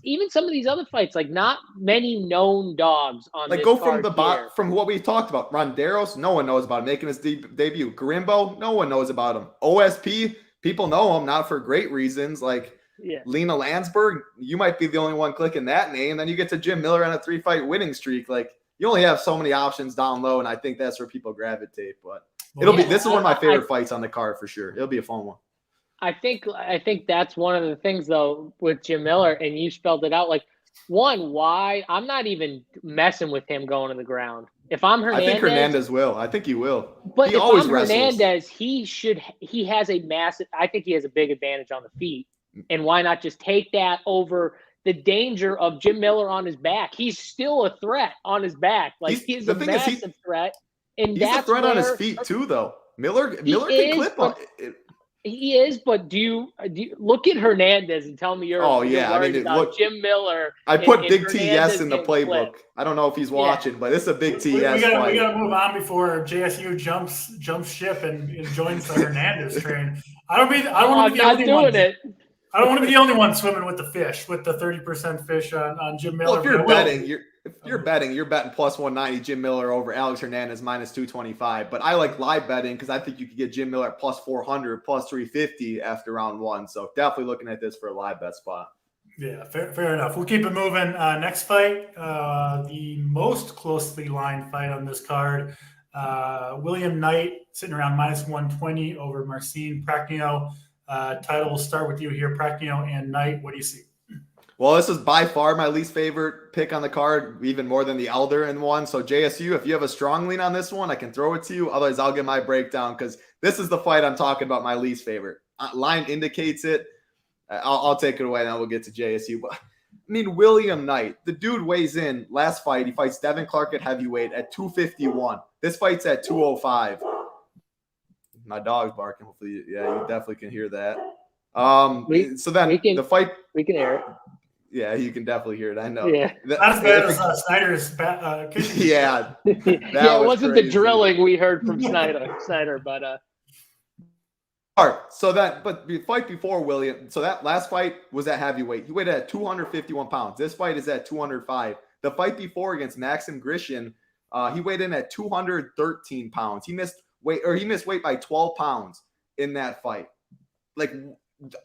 even some of these other fights, like, not many known dogs on. Like, this go card from what we talked about. Ronderos, no one knows about him making his debut. Gorimbo, no one knows about him. OSP, people know him, not for great reasons. Like, Lena Landsberg, you might be the only one clicking that name. Then you get to Jim Miller on a 3-fight winning streak. Like, you only have so many options down low, and I think that's where people gravitate. But this is one of my favorite fights on the card for sure. It'll be a fun one. I think that's one of the things, though, with Jim Miller, and you spelled it out. Like, why I'm not even messing with him going to the ground. If I'm Hernandez, I think Hernandez will. I think he will. But he if always I'm wrestles. Hernandez, he has a massive. I think he has a big advantage on the feet, and why not just take that over the danger of Jim Miller on his back? He's still a threat on his back. Like, he's a massive threat. And he's a threat on his feet too, though. Miller can clip on it. He is, but do you look at Hernandez and tell me you're worried about Jim Miller? I put Big T yes in the playbook. I don't know if he's watching, but it's a Big T yes. We gotta move on before JSU jumps ship and joins the Hernandez train. I don't want to be the only one swimming with the fish, with the 30% fish on Jim Miller. Well, if you're betting, you're betting plus 190 Jim Miller over Alex Hernandez minus 225. But I like live betting because I think you could get Jim Miller at plus 400, plus 350 after round 1. So definitely looking at this for a live bet spot. Yeah, fair enough. We'll keep it moving. Next fight, the most closely lined fight on this card. William Knight sitting around -120 over Marcin Prachnio. Title, we'll start with you here. Prachnio and Knight, what do you see? Well, this is by far my least favorite pick on the card, even more than the Elder in one. So JSU, if you have a strong lean on this one, I can throw it to you. Otherwise, I'll give my breakdown because this is the fight I'm talking about, my least favorite. Line indicates it. I'll take it away, and then we'll get to JSU. But I mean, William Knight, the dude weighs in. Last fight, he fights Devin Clark at heavyweight at 251. This fight's at 205. My dog's barking. Hopefully, yeah, you definitely can hear that. The fight, we can hear it. Yeah, you can definitely hear it. I know. Yeah, not as bad as Snyder's. Yeah, it wasn't crazy. The drilling we heard from Snyder, but all right. But the fight before William, so that last fight was at heavyweight. He weighed at 251 pounds. This fight is at 205. The fight before against Maxim Grishin, he weighed in at 213 pounds. He missed weight by 12 pounds in that fight. Like,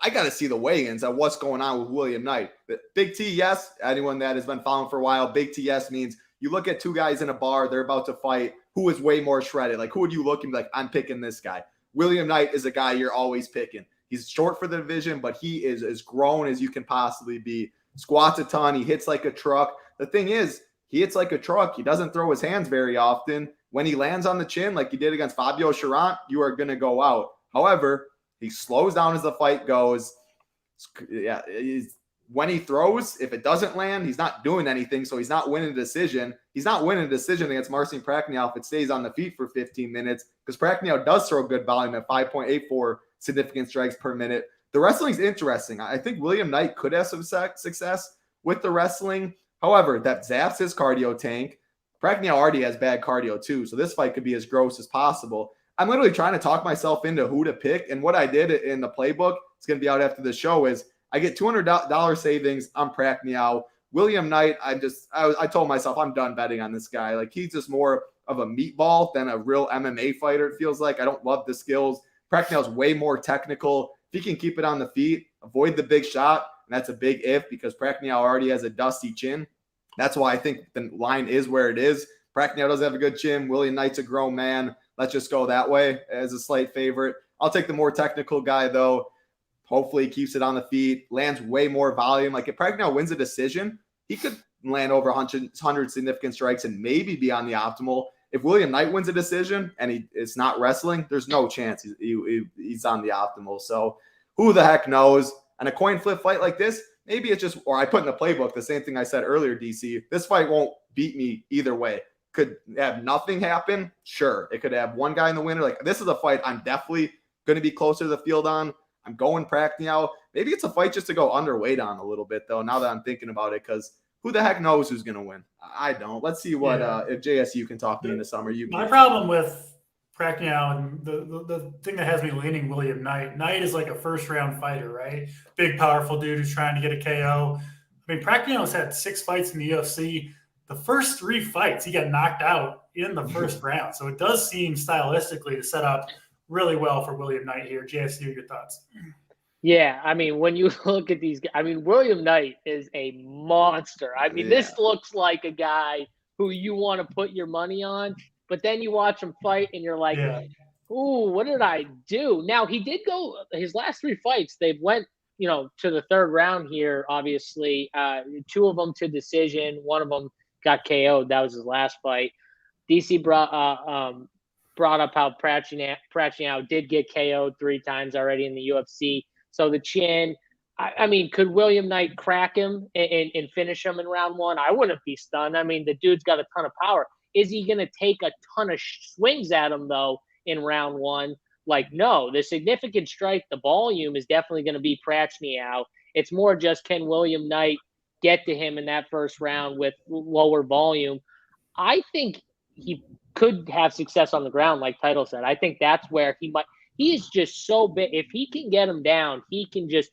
I got to see the weigh-ins on what's going on with William Knight. Big T, yes. Anyone that has been following for a while, Big T, yes, means you look at two guys in a bar, they're about to fight. Who is way more shredded? Like, who would you look and be like, I'm picking this guy? William Knight is a guy you're always picking. He's short for the division, but he is as grown as you can possibly be. Squats a ton. He hits like a truck. The thing is, he hits like a truck. He doesn't throw his hands very often. When he lands on the chin, like he did against Fabio Charant, you are going to go out. However, he slows down as the fight goes. Yeah, when he throws, if it doesn't land, he's not doing anything, so he's not winning a decision. He's not winning a decision against Marcin Prachnio if it stays on the feet for 15 minutes because Prachnio does throw good volume at 5.84 significant strikes per minute. The wrestling's interesting. I think William Knight could have some success with the wrestling. However, that zaps his cardio tank. Prachnio already has bad cardio too, so this fight could be as gross as possible. I'm literally trying to talk myself into who to pick, and what I did in the playbook, it's going to be out after the show, is I get $200 savings on Prachnio. William Knight, I told myself I'm done betting on this guy. Like, he's just more of a meatball than a real MMA fighter, it feels like. I don't love the skills. Prachnio's way more technical. If he can keep it on the feet, avoid the big shot, and that's a big if because Prachnio already has a dusty chin. That's why I think the line is where it is. Prachnio doesn't have a good chin. William Knight's a grown man. Let's just go that way as a slight favorite. I'll take the more technical guy, though. Hopefully he keeps it on the feet, lands way more volume. Like, if Prachnio wins a decision, he could land over 100 significant strikes and maybe be on the optimal. If William Knight wins a decision and it's not wrestling, there's no chance he's on the optimal. So who the heck knows? And a coin flip fight like this, maybe it's just, or I put in the playbook the same thing I said earlier, DC. This fight won't beat me either way. Could have nothing happen? Sure. It could have one guy in the winner. Like, this is a fight I'm definitely going to be closer to the field on. I'm going Prachnio. Maybe it's a fight just to go underweight on a little bit, though, now that I'm thinking about it, because who the heck knows who's going to win? I don't. Let's see what if JSU can talk me in the summer. My problem with Prachnio and the thing that has me leaning William Knight. Knight is like a first-round fighter, right? Big, powerful dude who's trying to get a KO. I mean, Prachnio's had 6 fights in the UFC. The first 3 fights, he got knocked out in the first round. So it does seem stylistically to set up really well for William Knight here. JSU, your thoughts? Yeah, I mean, when you look at these guys, I mean, William Knight is a monster. I mean, this looks like a guy who you want to put your money on, but then you watch him fight and you're like, ooh, what did I do? Now, he did go – his last 3 fights, they went, to the 3rd round here, obviously. 2 of them to decision. 1 of them got KO'd. That was his last fight. DC brought up how Prachnio did get KO'd 3 times already in the UFC. So the chin, I mean, could William Knight crack him and finish him in round 1? I wouldn't be stunned. I mean, the dude's got a ton of power. Is he going to take a ton of swings at him, though, in round 1? Like, no. The significant strike, the volume is definitely going to be Prachnio. It's more just, can William Knight get to him in that first round with lower volume? I think he could have success on the ground, like Title said. I think that's where he might. He's just so big. If he can get him down, he can just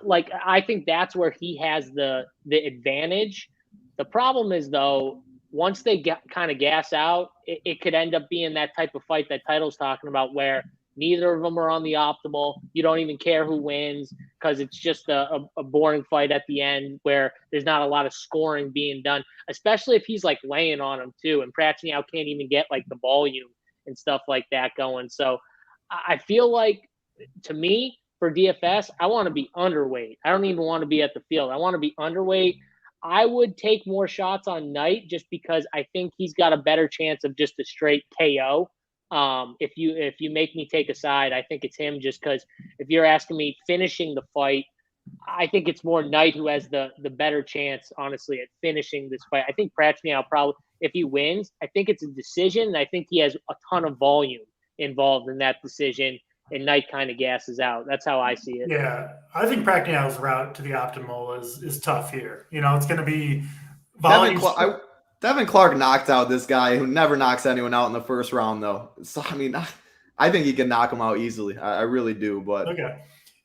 like. I think that's where he has the advantage. The problem is, though, once they get kind of gas out, it could end up being that type of fight that Title's talking about, where Neither of them are on the optimal. You don't even care who wins because it's just a boring fight at the end where there's not a lot of scoring being done, especially if he's like laying on him too. And Prachnio can't even get like the volume and stuff like that going. So I feel like, to me, for DFS, I want to be underweight. I don't even want to be at the field. I want to be underweight. I would take more shots on Knight just because I think he's got a better chance of just a straight KO. If you make me take a side, I think it's him, just because if you're asking me finishing the fight, I think it's more Knight who has the better chance, honestly, at finishing this fight. I think Prachnio probably, if he wins, I think it's a decision, and I think he has a ton of volume involved in that decision, and Knight kind of gasses out. That's how I see it. Yeah, I think Prachnio's route to the optimal is tough here. It's going to be volume. Devin Clark knocked out this guy who never knocks anyone out in the first round, though. So, I mean, I think he can knock him out easily. I really do. But okay,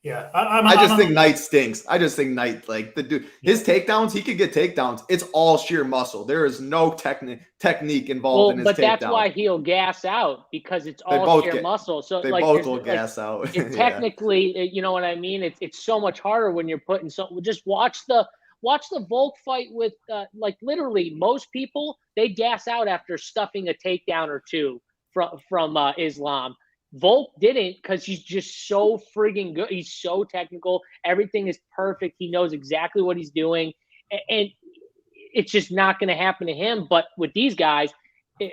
yeah, I just think Knight stinks. I just think Knight, like the dude, his takedowns, he could get takedowns. It's all sheer muscle. There is no technique involved in his takedown. But that's why he'll gas out, because it's all sheer muscle. So they both will gas out. Technically, you know what I mean? It's so much harder when you're putting. So just watch the Volk fight with literally most people, they gas out after stuffing a takedown or two from Islam. Volk didn't, because he's just so friggin' good. He's so technical. Everything is perfect. He knows exactly what he's doing. And it's just not going to happen to him. But with these guys,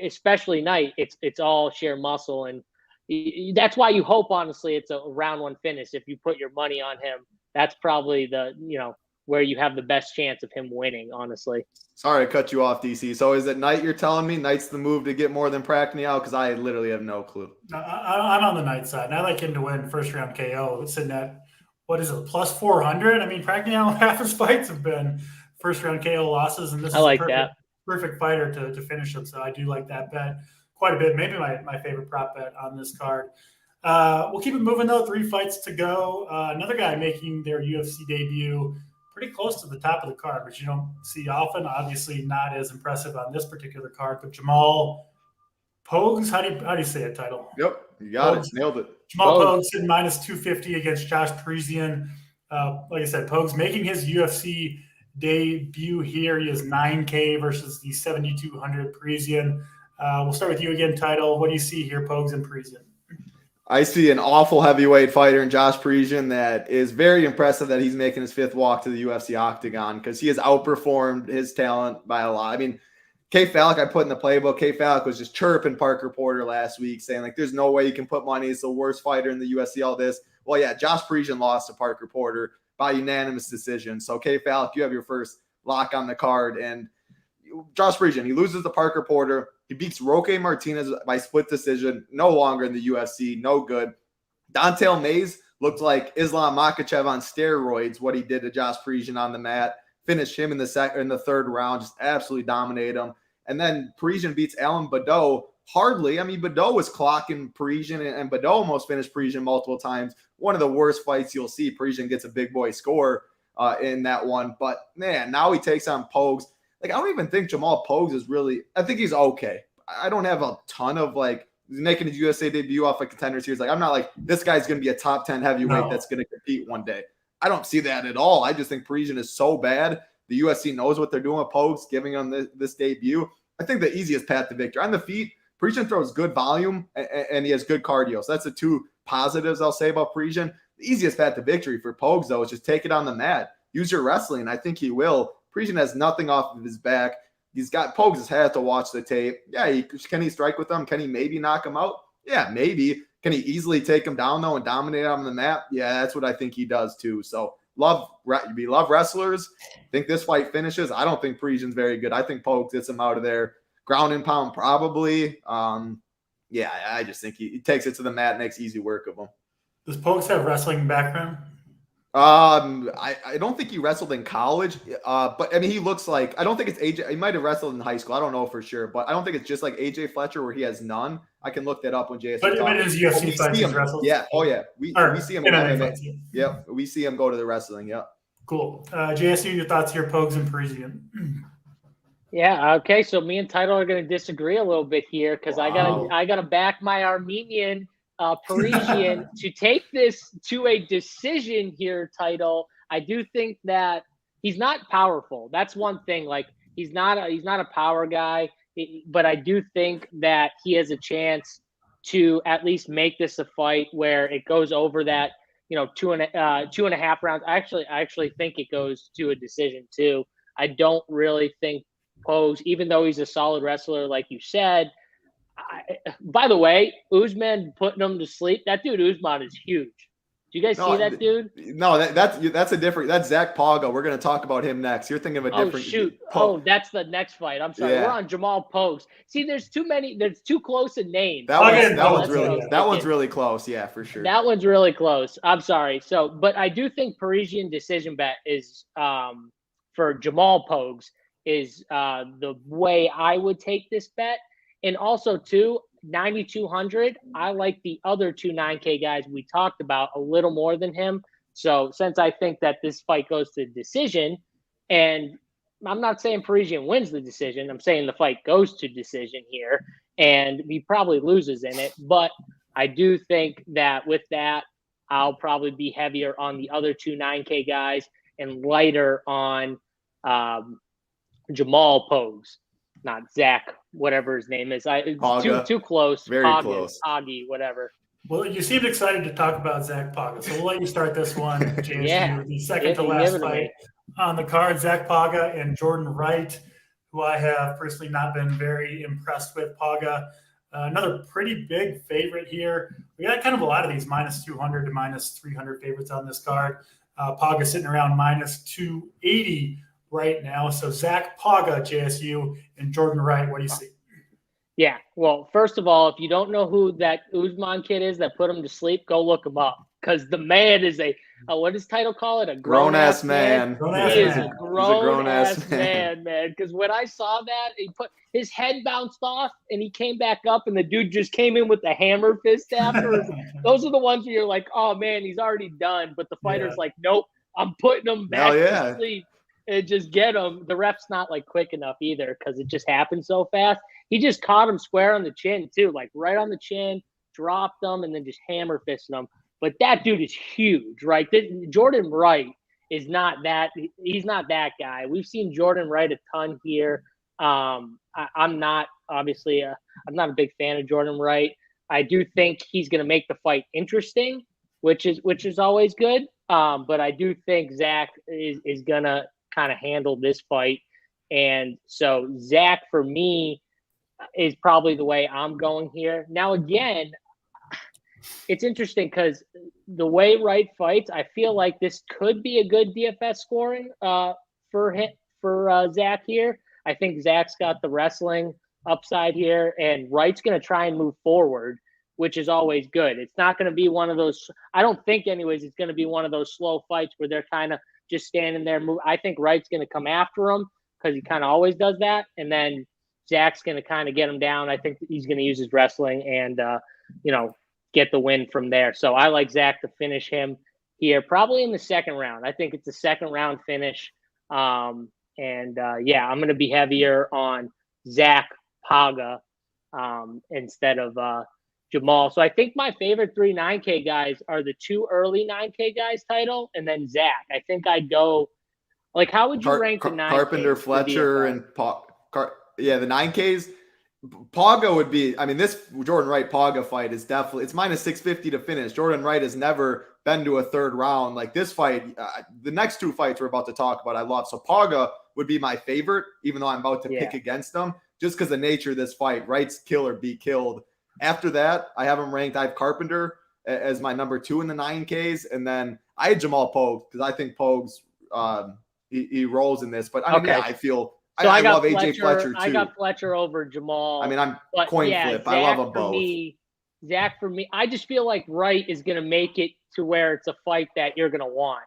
especially Knight, it's all sheer muscle. And that's why you hope, honestly, it's a round one finish. If you put your money on him, that's probably where you have the best chance of him winning, honestly. Sorry to cut you off, DC. So is it Knight you're telling me? Knight's the move to get more than Prachnio? Because I literally have no clue. I'm on the Knight side, and I like him to win first round KO. It's sitting at, what is it, plus 400? I mean, Prachnio, half his fights have been first round KO losses, and this is a perfect fighter to finish them. So I do like that bet quite a bit. Maybe my favorite prop bet on this card. We'll keep it moving, though. 3 fights to go. Another guy making their UFC debut pretty close to the top of the card, which you don't see often. Obviously not as impressive on this particular card, but Jamal Pogues, how do you say it, title? Yep, you got it. Nailed it. Jamal Pogues in minus 250 against Josh Parisian. Like I said, Pogues making his UFC debut here. He is 9K versus the 7,200 Parisian. We'll start with you again, title. What do you see here, Pogues and Parisian? I see an awful heavyweight fighter in Josh Parisian that is very impressive that he's making his 5th walk to the UFC octagon, because he has outperformed his talent by a lot. I mean, K. Falk, I put in the playbook. K. Falk was just chirping Parker Porter last week, saying, like, there's no way you can put money. He's the worst fighter in the UFC, all this. Well, yeah, Josh Parisian lost to Parker Porter by unanimous decision. So, K. Falk, you have your first lock on the card. And Josh Parisian, he loses to Parker Porter. He beats Roque Martinez by split decision. No longer in the UFC. No good. Don'Tale Mayes looked like Islam Makhachev on steroids, what he did to Josh Parisian on the mat. Finished him in the 3rd round. Just absolutely dominated him. And then Parisian beats Alan Badeau hardly. I mean, Badeau was clocking Parisian, and Badeau almost finished Parisian multiple times. One of the worst fights you'll see. Parisian gets a big boy score in that one. But, man, now he takes on Pogues. Like, I don't even think Jamal Pogues is really – I think he's okay. I don't have a ton of, like, making his USA debut off a Contender Series. Like, I'm not like, this guy's going to be a top 10 heavyweight that's going to compete one day. I don't see that at all. I just think Parisian is so bad. The UFC knows what they're doing with Pogues, giving him this debut. I think the easiest path to victory. On the feet, Parisian throws good volume, and he has good cardio. So that's the 2 positives I'll say about Parisian. The easiest path to victory for Pogues, though, is just take it on the mat. Use your wrestling. I think he will. Parisian has nothing off of his back. He's got Pogues had to watch the tape. Yeah, can he strike with them? Can he maybe knock him out? Yeah, maybe. Can he easily take him down, though, and dominate on the mat? Yeah, that's what I think he does, too. So, love wrestlers. Think this fight finishes. I don't think Parisian's very good. I think Pogues gets him out of there. Ground and pound, probably. Yeah, I just think he takes it to the mat, makes easy work of him. Does Pogues have wrestling background? I don't think he wrestled in college, but I mean, he looks like, I don't think it's AJ. He might have wrestled in high school. I don't know for sure, but I don't think it's just like AJ Fletcher where he has none. I can look that up when JSU. But it is UFC fights he's wrestled. Yeah. Oh yeah. We see him. Yep. We see him go to the wrestling. Yep. Cool. JSU, your thoughts here, Pogues and Parisian. Yeah. Okay. So me and Title are going to disagree a little bit here because I gotta back my Armenian Parisian to take this to a decision here title. I do think that he's not powerful. That's one thing. Like he's not a power guy, but I do think that he has a chance to at least make this a fight where it goes over that, two and a half rounds. I actually think it goes to a decision too. I don't really think Pogues, even though he's a solid wrestler, like you said. By the way, Usman putting him to sleep. That dude Usman is huge. Do you guys see that dude? No, that's a different. That's Zach Poga. We're going to talk about him next. You're thinking of a different. Oh shoot! That's the next fight. I'm sorry. Yeah. We're on Jamal Pogues. See, there's too many. There's too close a name. That one's really close. Yeah, for sure. That one's really close. I'm sorry. So, but I do think Parisian decision bet is for Jamal Pogues is the way I would take this bet. And also, too, 9,200, I like the other two 9K guys we talked about a little more than him. So since I think that this fight goes to decision, and I'm not saying Parisian wins the decision, I'm saying the fight goes to decision here, and he probably loses in it. But I do think that with that, I'll probably be heavier on the other two 9K guys and lighter on Jamal Pogues. Not Zach, whatever his name is. Too close. Very close. Poggy, whatever. Well, you seemed excited to talk about Zach Poga, so we'll let you start this one, JSU, the second to last fight on the card. Zach Poga and Jordan Wright, who I have personally not been very impressed with. Poga, another pretty big favorite here. We got kind of a lot of these minus 200 to minus 300 favorites on this card. Poga sitting around minus 280 right now. So Zach Poga, JSU, and Jordan Wright, what do you see? Yeah, well, first of all, if you don't know who that Usman kid is that put him to sleep, go look him up. Because the man is what does title call it? A grown-ass man. He is a grown-ass man. Because when I saw that, he put his head bounced off, and he came back up, and the dude just came in with the hammer fist after. Those are the ones where you're like, oh, man, he's already done. But the fighter's like, nope, I'm putting him back to sleep. And just get him. The ref's not like quick enough either because it just happened so fast. He just caught him square on the chin too, like right on the chin, dropped him, and then just hammer fisted him. But that dude is huge, right? Jordan Wright is not that. He's not that guy. We've seen Jordan Wright a ton here. I'm not obviously. I'm not a big fan of Jordan Wright. I do think he's going to make the fight interesting, which is always good. But I do think Zach is gonna kind of handle this fight. And so Zach, for me, is probably the way I'm going here. Now, again, it's interesting because the way Wright fights, I feel like this could be a good DFS scoring for Zach here. I think Zach's got the wrestling upside here, and Wright's going to try and move forward, which is always good. It's not going to be one of those – I don't think anyways it's going to be one of those slow fights where they're kind of just standing there. I think Wright's going to come after him because he kind of always does that. And then Zach's going to kind of get him down. I think he's going to use his wrestling and, get the win from there. So I like Zach to finish him here, probably in the second round. I think it's a second round finish. I'm going to be heavier on Zach Poga instead of Jamal. So I think my favorite 3 9K guys are the 2 early 9K guys title and then Zach. I think I'd go like, how would you rank the 9K? Carpenter, Fletcher, and the 9Ks. Poga would be, this Jordan Wright Poga fight is definitely, it's minus 650 to finish. Jordan Wright has never been to a third round. Like this fight, the next 2 fights we're about to talk about, I love. So Poga would be my favorite, even though I'm about to pick against them, just because the nature of this fight. Wright's kill or be killed. After that, I have him ranked. I have Carpenter as my number 2 in the 9Ks. And then I had Jamal Pogues because I think Pogues, he rolls in this. But I love AJ Fletcher too. I got Fletcher over Jamal. I'm coin flip. Zach, I love them both. Zach, for me, I just feel like Wright is going to make it to where it's a fight that you're going to want,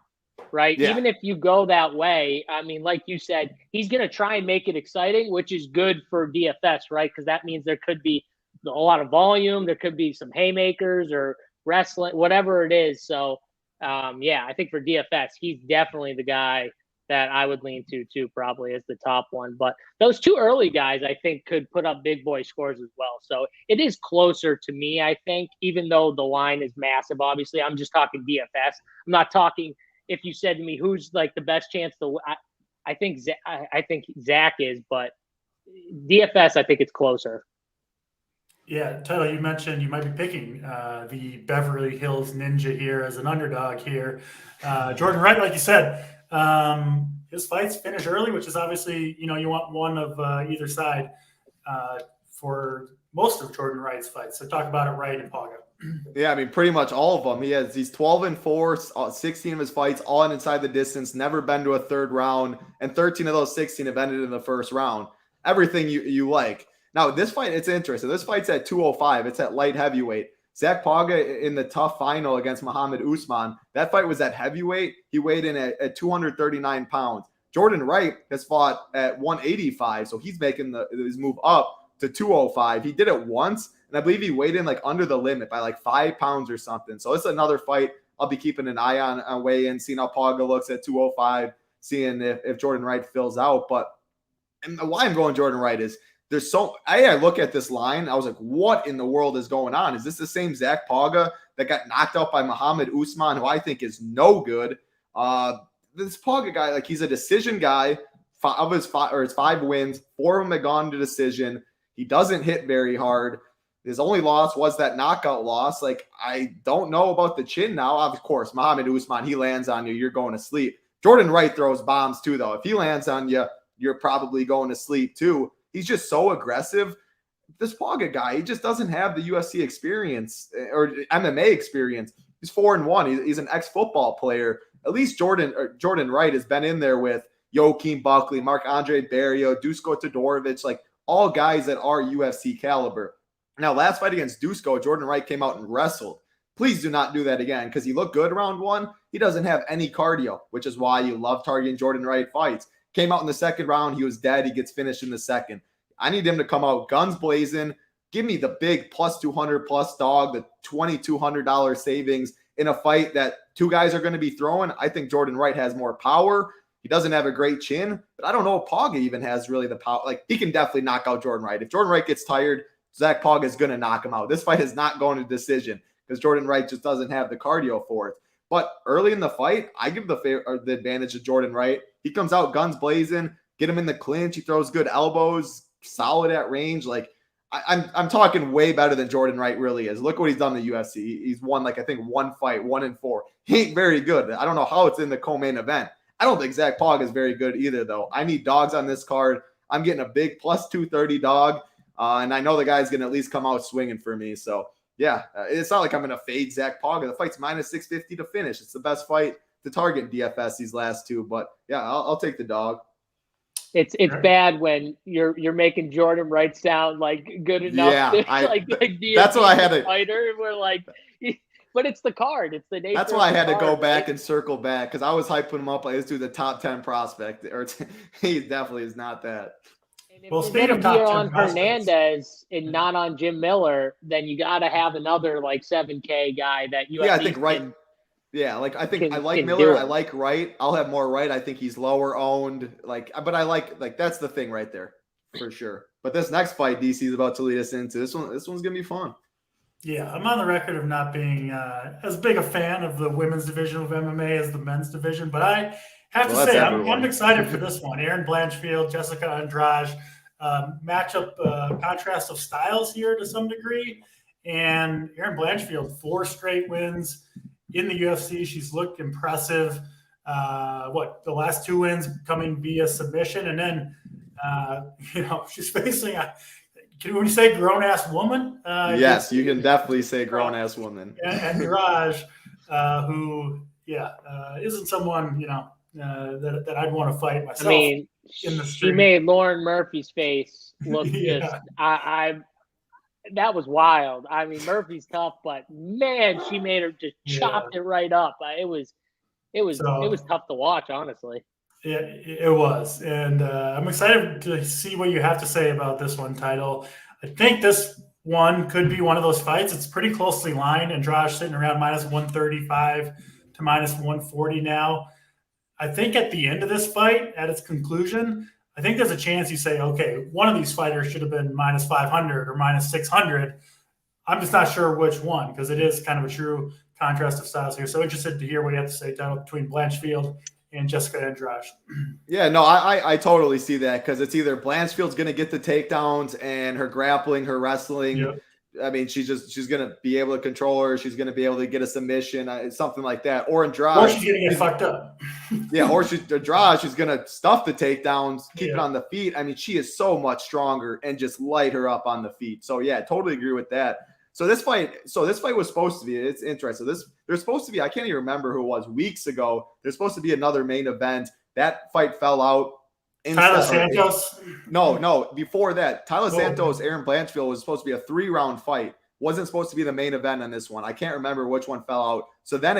right? Yeah. Even if you go that way, like you said, he's going to try and make it exciting, which is good for DFS, right? Because that means there could be a lot of volume. There could be some haymakers or wrestling, whatever it is. So, I think for DFS, he's definitely the guy that I would lean to too, probably as the top one. But those two early guys, I think, could put up big boy scores as well. So it is closer to me, I think, even though the line is massive. Obviously, I'm just talking DFS. I'm not talking. If you said to me who's like the best chance to, I think Zach is, but DFS, I think it's closer. Yeah, Tyler, you mentioned you might be picking the Beverly Hills Ninja here as an underdog here. Jordan Wright, like you said, his fights finish early, which is obviously, you want one of either side for most of Jordan Wright's fights. So talk about it, Wright and Poga. Yeah, I mean, pretty much all of them. He has these 12-4, 16 of his fights, all inside the distance, never been to a third round, and 13 of those 16 have ended in the first round. Everything you like. Now, this fight, it's interesting. This fight's at 205. It's at light heavyweight. Zach Poga in the tough final against Muhammad Usman. That fight was at heavyweight. He weighed in at 239 pounds. Jordan Wright has fought at 185, so he's making his move up to 205. He did it once, and I believe he weighed in like under the limit by like 5 pounds or something. So it's another fight I'll be keeping an eye on weigh-in, seeing how Poga looks at 205, seeing if Jordan Wright fills out. But and why I'm going Jordan Wright is I look at this line. I was like, what in the world is going on? Is this the same Zach Poga that got knocked out by Muhammad Usman, who I think is no good? This Poga guy, like, he's a decision guy. His 5 wins, 4 of them have gone to decision. He doesn't hit very hard. His only loss was that knockout loss. Like, I don't know about the chin now. Of course, Muhammad Usman, he lands on you, you're going to sleep. Jordan Wright throws bombs too, though. If he lands on you, you're probably going to sleep too. He's just so aggressive. This Poga guy, he just doesn't have the UFC experience or MMA experience. He's 4-1. He's an ex-football player. At least Jordan Wright has been in there with Joaquin Buckley, Marc-Andre Barrio, Dusko Todorovic, like all guys that are UFC caliber. Now, last fight against Dusko, Jordan Wright came out and wrestled. Please do not do that again because he looked good round 1. He doesn't have any cardio, which is why you love targeting Jordan Wright fights. Came out in the second round. He was dead. He gets finished in the second. I need him to come out guns blazing. Give me the big plus 200 plus dog, the $2,200 savings in a fight that 2 guys are going to be throwing. I think Jordan Wright has more power. He doesn't have a great chin, but I don't know if Poga even has really the power. Like, he can definitely knock out Jordan Wright. If Jordan Wright gets tired, Zach Poga is going to knock him out. This fight is not going to decision because Jordan Wright just doesn't have the cardio for it. But early in the fight, I give the advantage to Jordan Wright. He comes out guns blazing, get him in the clinch. He throws good elbows, solid at range. Like, I'm talking way better than Jordan Wright really is. Look what he's done in the UFC. He's won, like, I think 1 fight, 1-4. He ain't very good. I don't know how it's in the co-main event. I don't think Zach Poga is very good either, though. I need dogs on this card. I'm getting a big plus 230 dog, and I know the guy's going to at least come out swinging for me. So, yeah, it's not like I'm going to fade Zach Poga. The fight's minus 650 to finish. It's the best fight to target DFS these last 2. But, yeah, I'll take the dog. It's bad when you're making Jordan Wright sound like good enough. Yeah, like that's what I had to fighter. We're like, but it's the card. It's the nature. That's why I had to go back and circle back because I was hyping him up like this dude, the top 10 prospect. Or he definitely is not that. And if speaking of top 10 on Hernandez and not on Jim Miller, then you got to have another like 7K guy that you. Yeah, I think Wright. Yeah, like I think I like Miller. I like Wright. I'll have more Wright. I think he's lower owned. Like, but I like that's the thing right there for sure. But this next fight DC is about to lead us into this one's gonna be fun. Yeah, I'm on the record of not being as big a fan of the women's division of MMA as the men's division, but I have to say I'm excited for this one. Erin Blanchfield, Jessica Andrade, matchup contrast of styles here to some degree, and Erin Blanchfield 4 straight wins in the UFC. She's looked impressive. The last 2 wins coming via submission, and then she's facing can we say grown-ass woman? Yes, you can definitely say grown-ass woman. And Andrade, who isn't someone that I'd want to fight myself. I mean, she made Lauren Murphy's face look just. That was wild. I mean, Murphy's tough, but man, she made her just chopped it right up. It was tough to watch, honestly. Yeah, it was, and I'm excited to see what you have to say about this one, Title. I think this one could be one of those fights. It's pretty closely lined. Andrade sitting around minus 135 to minus 140 now. I think at the end of this fight, at its conclusion, I think there's a chance you say, okay, one of these fighters should have been minus 500 or minus 600. I'm just not sure which one, because it is kind of a true contrast of styles here. So interested to hear what you have to say, Tyler, between Blanchfield and Jessica Andrade. Yeah, no, I totally see that, because it's either Blanchfield's going to get the takedowns and her grappling, her wrestling. Yep. I mean, she's going to be able to control her. She's going to be able to get a submission, something like that. Or Andrade. Or she's going to get fucked up. Yeah, or Andrade, she's going to stuff the takedowns, keep it on the feet. I mean, she is so much stronger, and just light her up on the feet. So, yeah, totally agree with that. So this fight was supposed to be, it's interesting. There's supposed to be, I can't even remember who it was, weeks ago. There's supposed to be another main event. That fight fell out. Tyler Santos? No. Before that, Tyler Santos, Aaron Blanchfield was supposed to be a 3-round fight. Wasn't supposed to be the main event on this one. I can't remember which one fell out. So then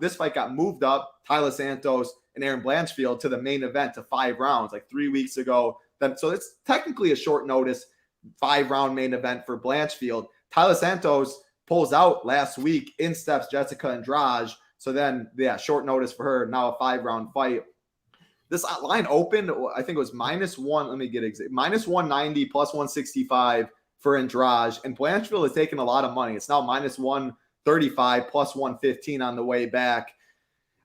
this fight got moved up, Tyler Santos and Aaron Blanchfield, to the main event to 5 rounds, like 3 weeks ago. So it's technically a short notice 5-round main event for Blanchfield. Tyler Santos pulls out last week. In steps Jessica Andrade. So then, yeah, short notice for her. Now a 5-round fight. This line opened, I think it was -1. Let me get exact. -190 plus 165 for Andrade. And Blanchfield has taken a lot of money. It's now -135 plus 115 on the way back.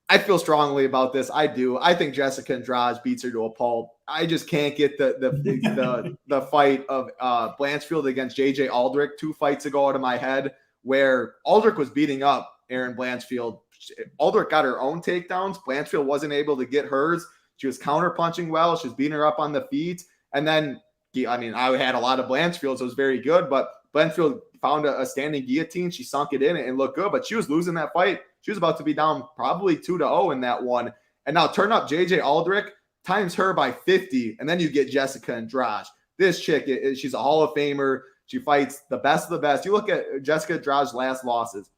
I feel strongly about this. I do. I think Jessica Andrade beats her to a pulp. I just can't get the fight of Blanchfield against JJ Aldrich 2 fights ago out of my head, where Aldrich was beating up Aaron Blanchfield. Aldrich got her own takedowns. Blanchfield wasn't able to get hers. She was counter-punching well. She was beating her up on the feet. And then, I mean, I had a lot of Blanchfield, so it was very good. But Blanchfield found a standing guillotine. She sunk it in and looked good. But she was losing that fight. She was about to be down probably 2-0 in that one. And now turn up JJ Aldrich, times her by 50, and then you get Jessica Andrade. This chick, she's a Hall of Famer. She fights the best of the best. You look at Jessica Andrade's last losses.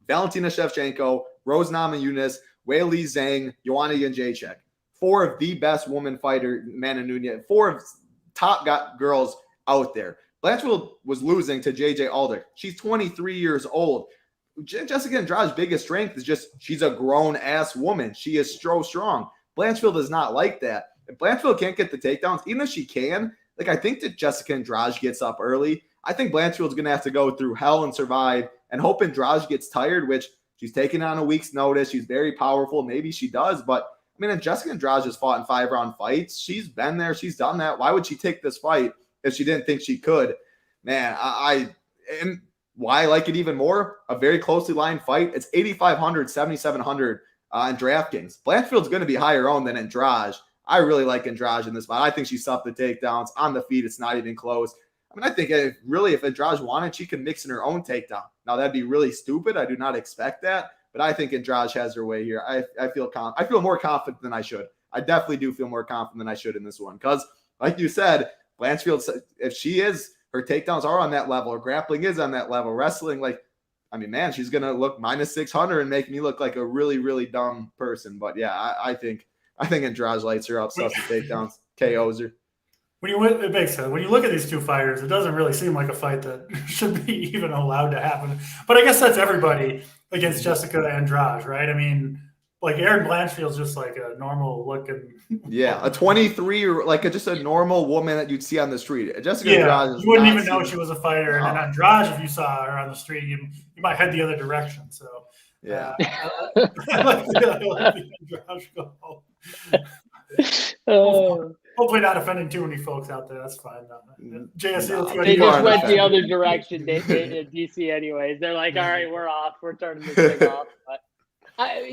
Valentina Shevchenko, Rose Namajunas, Weili Zhang, Joanna Jędrzejczyk. 4 of the best woman fighter, Mana Nunes. 4 of top girls out there. Blanchfield was losing to JJ Aldrich. She's 23 years old. Jessica Andrade's biggest strength is just she's a grown-ass woman. She is so strong. Blanchfield is not like that. If Blanchfield can't get the takedowns, even if she can, like, I think that Jessica Andrade gets up early. I think Blanchfield's going to have to go through hell and survive and hope Andrade gets tired, which she's taking on a week's notice. She's very powerful. Maybe she does, but I mean, if Jessica Andrade has fought in 5-round fights, she's been there. She's done that. Why would she take this fight if she didn't think she could? Man, and why I like it even more, a very closely lined fight. It's 8,500, 7,700 in DraftKings. Blanchfield's going to be higher owned than Andrade. I really like Andrade in this fight. I think she stuffed the takedowns on the feet. It's not even close. I mean, I think if Andrade wanted, she could mix in her own takedown. Now, that'd be really stupid. I do not expect that. But I think Andrade has her way here. I feel more confident than I should. I definitely do feel more confident than I should in this one. Because, like you said, Blanchfield, if her takedowns are on that level, her grappling is on that level, wrestling, like, I mean, man, she's going to look -600 and make me look like a really, really dumb person. But, yeah, I think Andrade lights her up, stuffs the takedowns, KOs her. It makes sense. When you look at these two fighters, it doesn't really seem like a fight that should be even allowed to happen. But I guess that's everybody against Jessica Andrade, right? I mean, like, Aaron Blanchfield's just like a normal looking. Yeah, a 23, like just a normal woman that you'd see on the street. Jessica Andrade, you wouldn't even know she was a fighter. No. And then Andrade, if you saw her on the street, you might head the other direction. So yeah, I like the Andrade go. Hopefully not offending too many folks out there. That's fine. JSU. They just went the other direction in DC anyways. They're like, all right, we're off. We're turning this thing off. But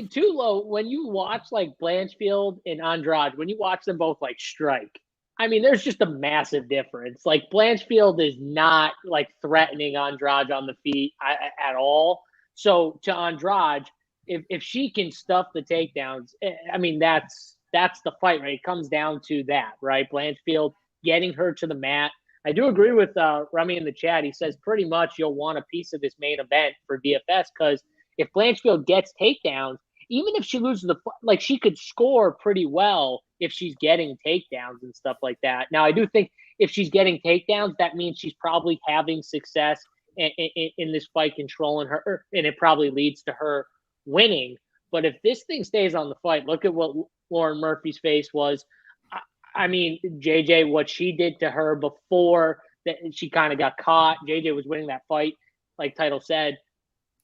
too low, when you watch like Blanchfield and Andrade, when you watch them both like strike, I mean, there's just a massive difference. Like, Blanchfield is not like threatening Andrade on the feet at all. So to Andrade, if she can stuff the takedowns, I mean, that's the fight, right? It comes down to that, right? Blanchfield getting her to the mat. I do agree with Remy in the chat. He says pretty much you'll want a piece of this main event for DFS, because if Blanchfield gets takedowns, even if she loses like, she could score pretty well if she's getting takedowns and stuff like that. Now, I do think if she's getting takedowns, that means she's probably having success in this fight, controlling her, and it probably leads to her winning. But if this thing stays on the fight, look at what Lauren Murphy's face was. I mean, JJ, what she did to her before that she kind of got caught. JJ was winning that fight, like Title said.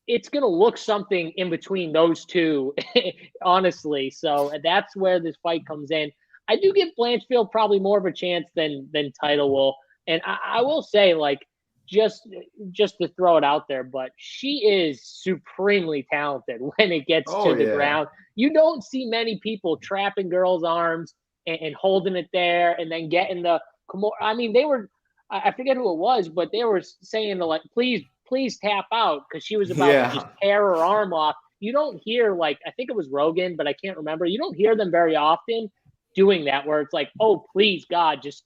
It's going to look something in between those two, honestly. So that's where this fight comes in. I do give Blanchfield probably more of a chance than Title will. And I will say, like, just to throw it out there, but she is supremely talented when it gets to the ground. You don't see many people trapping girls' arms and holding it there and then getting the – I mean, they were – I forget who it was, but they were saying to, like, please tap out because she was about to just tear her arm off. You don't hear, like, I think it was Rogan, but I can't remember. You don't hear them very often doing that where it's like, oh, please, God, just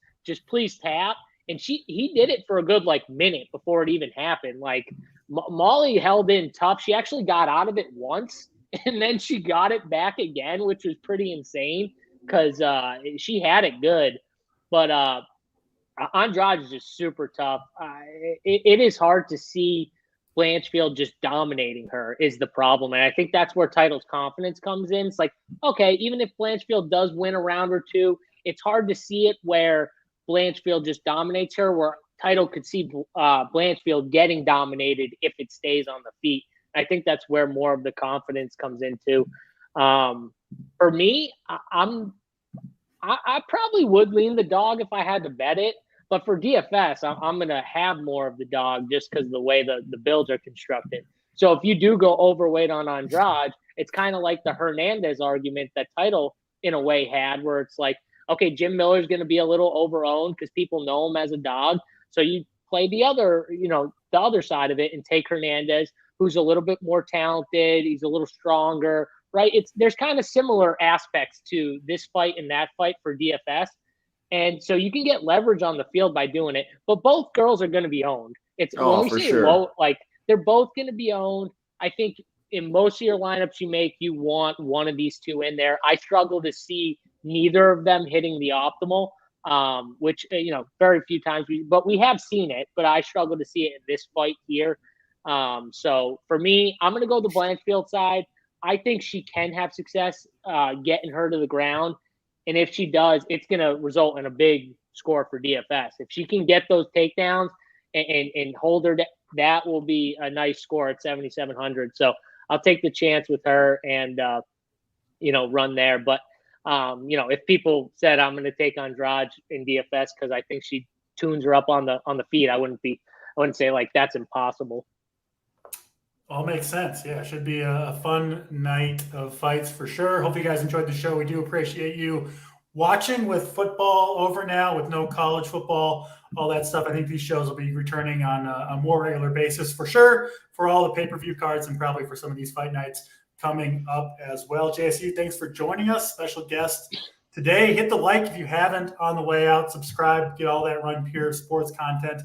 please tap. And he did it for a good, like, minute before it even happened. Like, Molly held in tough. She actually got out of it once, and then she got it back again, which was pretty insane because she had it good. But Andrade is just super tough. It is hard to see Blanchfield just dominating her is the problem. And I think that's where Title's confidence comes in. It's like, okay, even if Blanchfield does win a round or two, it's hard to see it where Blanchfield just dominates her, where Title could see Blanchfield getting dominated if it stays on the feet. I think that's where more of the confidence comes into. For me, I probably would lean the dog if I had to bet it. But for DFS, I'm going to have more of the dog just because of the way the builds are constructed. So if you do go overweight on Andrade, it's kind of like the Hernandez argument that Title in a way had, where it's like, okay, Jim Miller's going to be a little overowned because people know him as a dog. So you play the other side of it and take Hernandez, who's a little bit more talented. He's a little stronger, right? There's kind of similar aspects to this fight and that fight for DFS. And so you can get leverage on the field by doing it, but both girls are going to be owned. When we say low, like, they're both going to be owned. I think in most of your lineups you make, you want one of these two in there. I struggle to see neither of them hitting the optimal, which, very few times, but we have seen it, but I struggle to see it in this fight here. So for me, I'm going to go the Blanchfield side. I think she can have success getting her to the ground. And if she does, it's going to result in a big score for DFS. If she can get those takedowns and hold her, that will be a nice score at 7,700. So I'll take the chance with her and, run there. But, if people said I'm going to take Andrade in DFS because I think she tunes her up on the feet, I wouldn't say, like, that's impossible. All makes sense. Yeah, it should be a fun night of fights for sure. Hope you guys enjoyed the show. We do appreciate you watching. With football over now, with no college football, all that stuff. I think these shows will be returning on a more regular basis for sure, for all the pay-per-view cards and probably for some of these fight nights coming up as well. JSU, thanks for joining us. Special guest today. Hit the like if you haven't on the way out. Subscribe, get all that Run Pure sports content.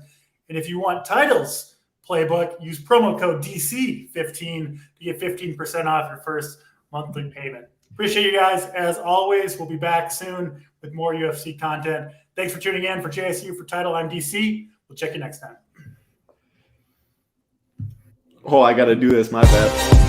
And if you want Title's playbook, use promo code DC15 to get 15% off your first monthly payment. Appreciate you guys. As always, we'll be back soon with more UFC content. Thanks for tuning in. For JSU, for Title, I'm DC. We'll check you next time. Oh, I got to do this. My bad.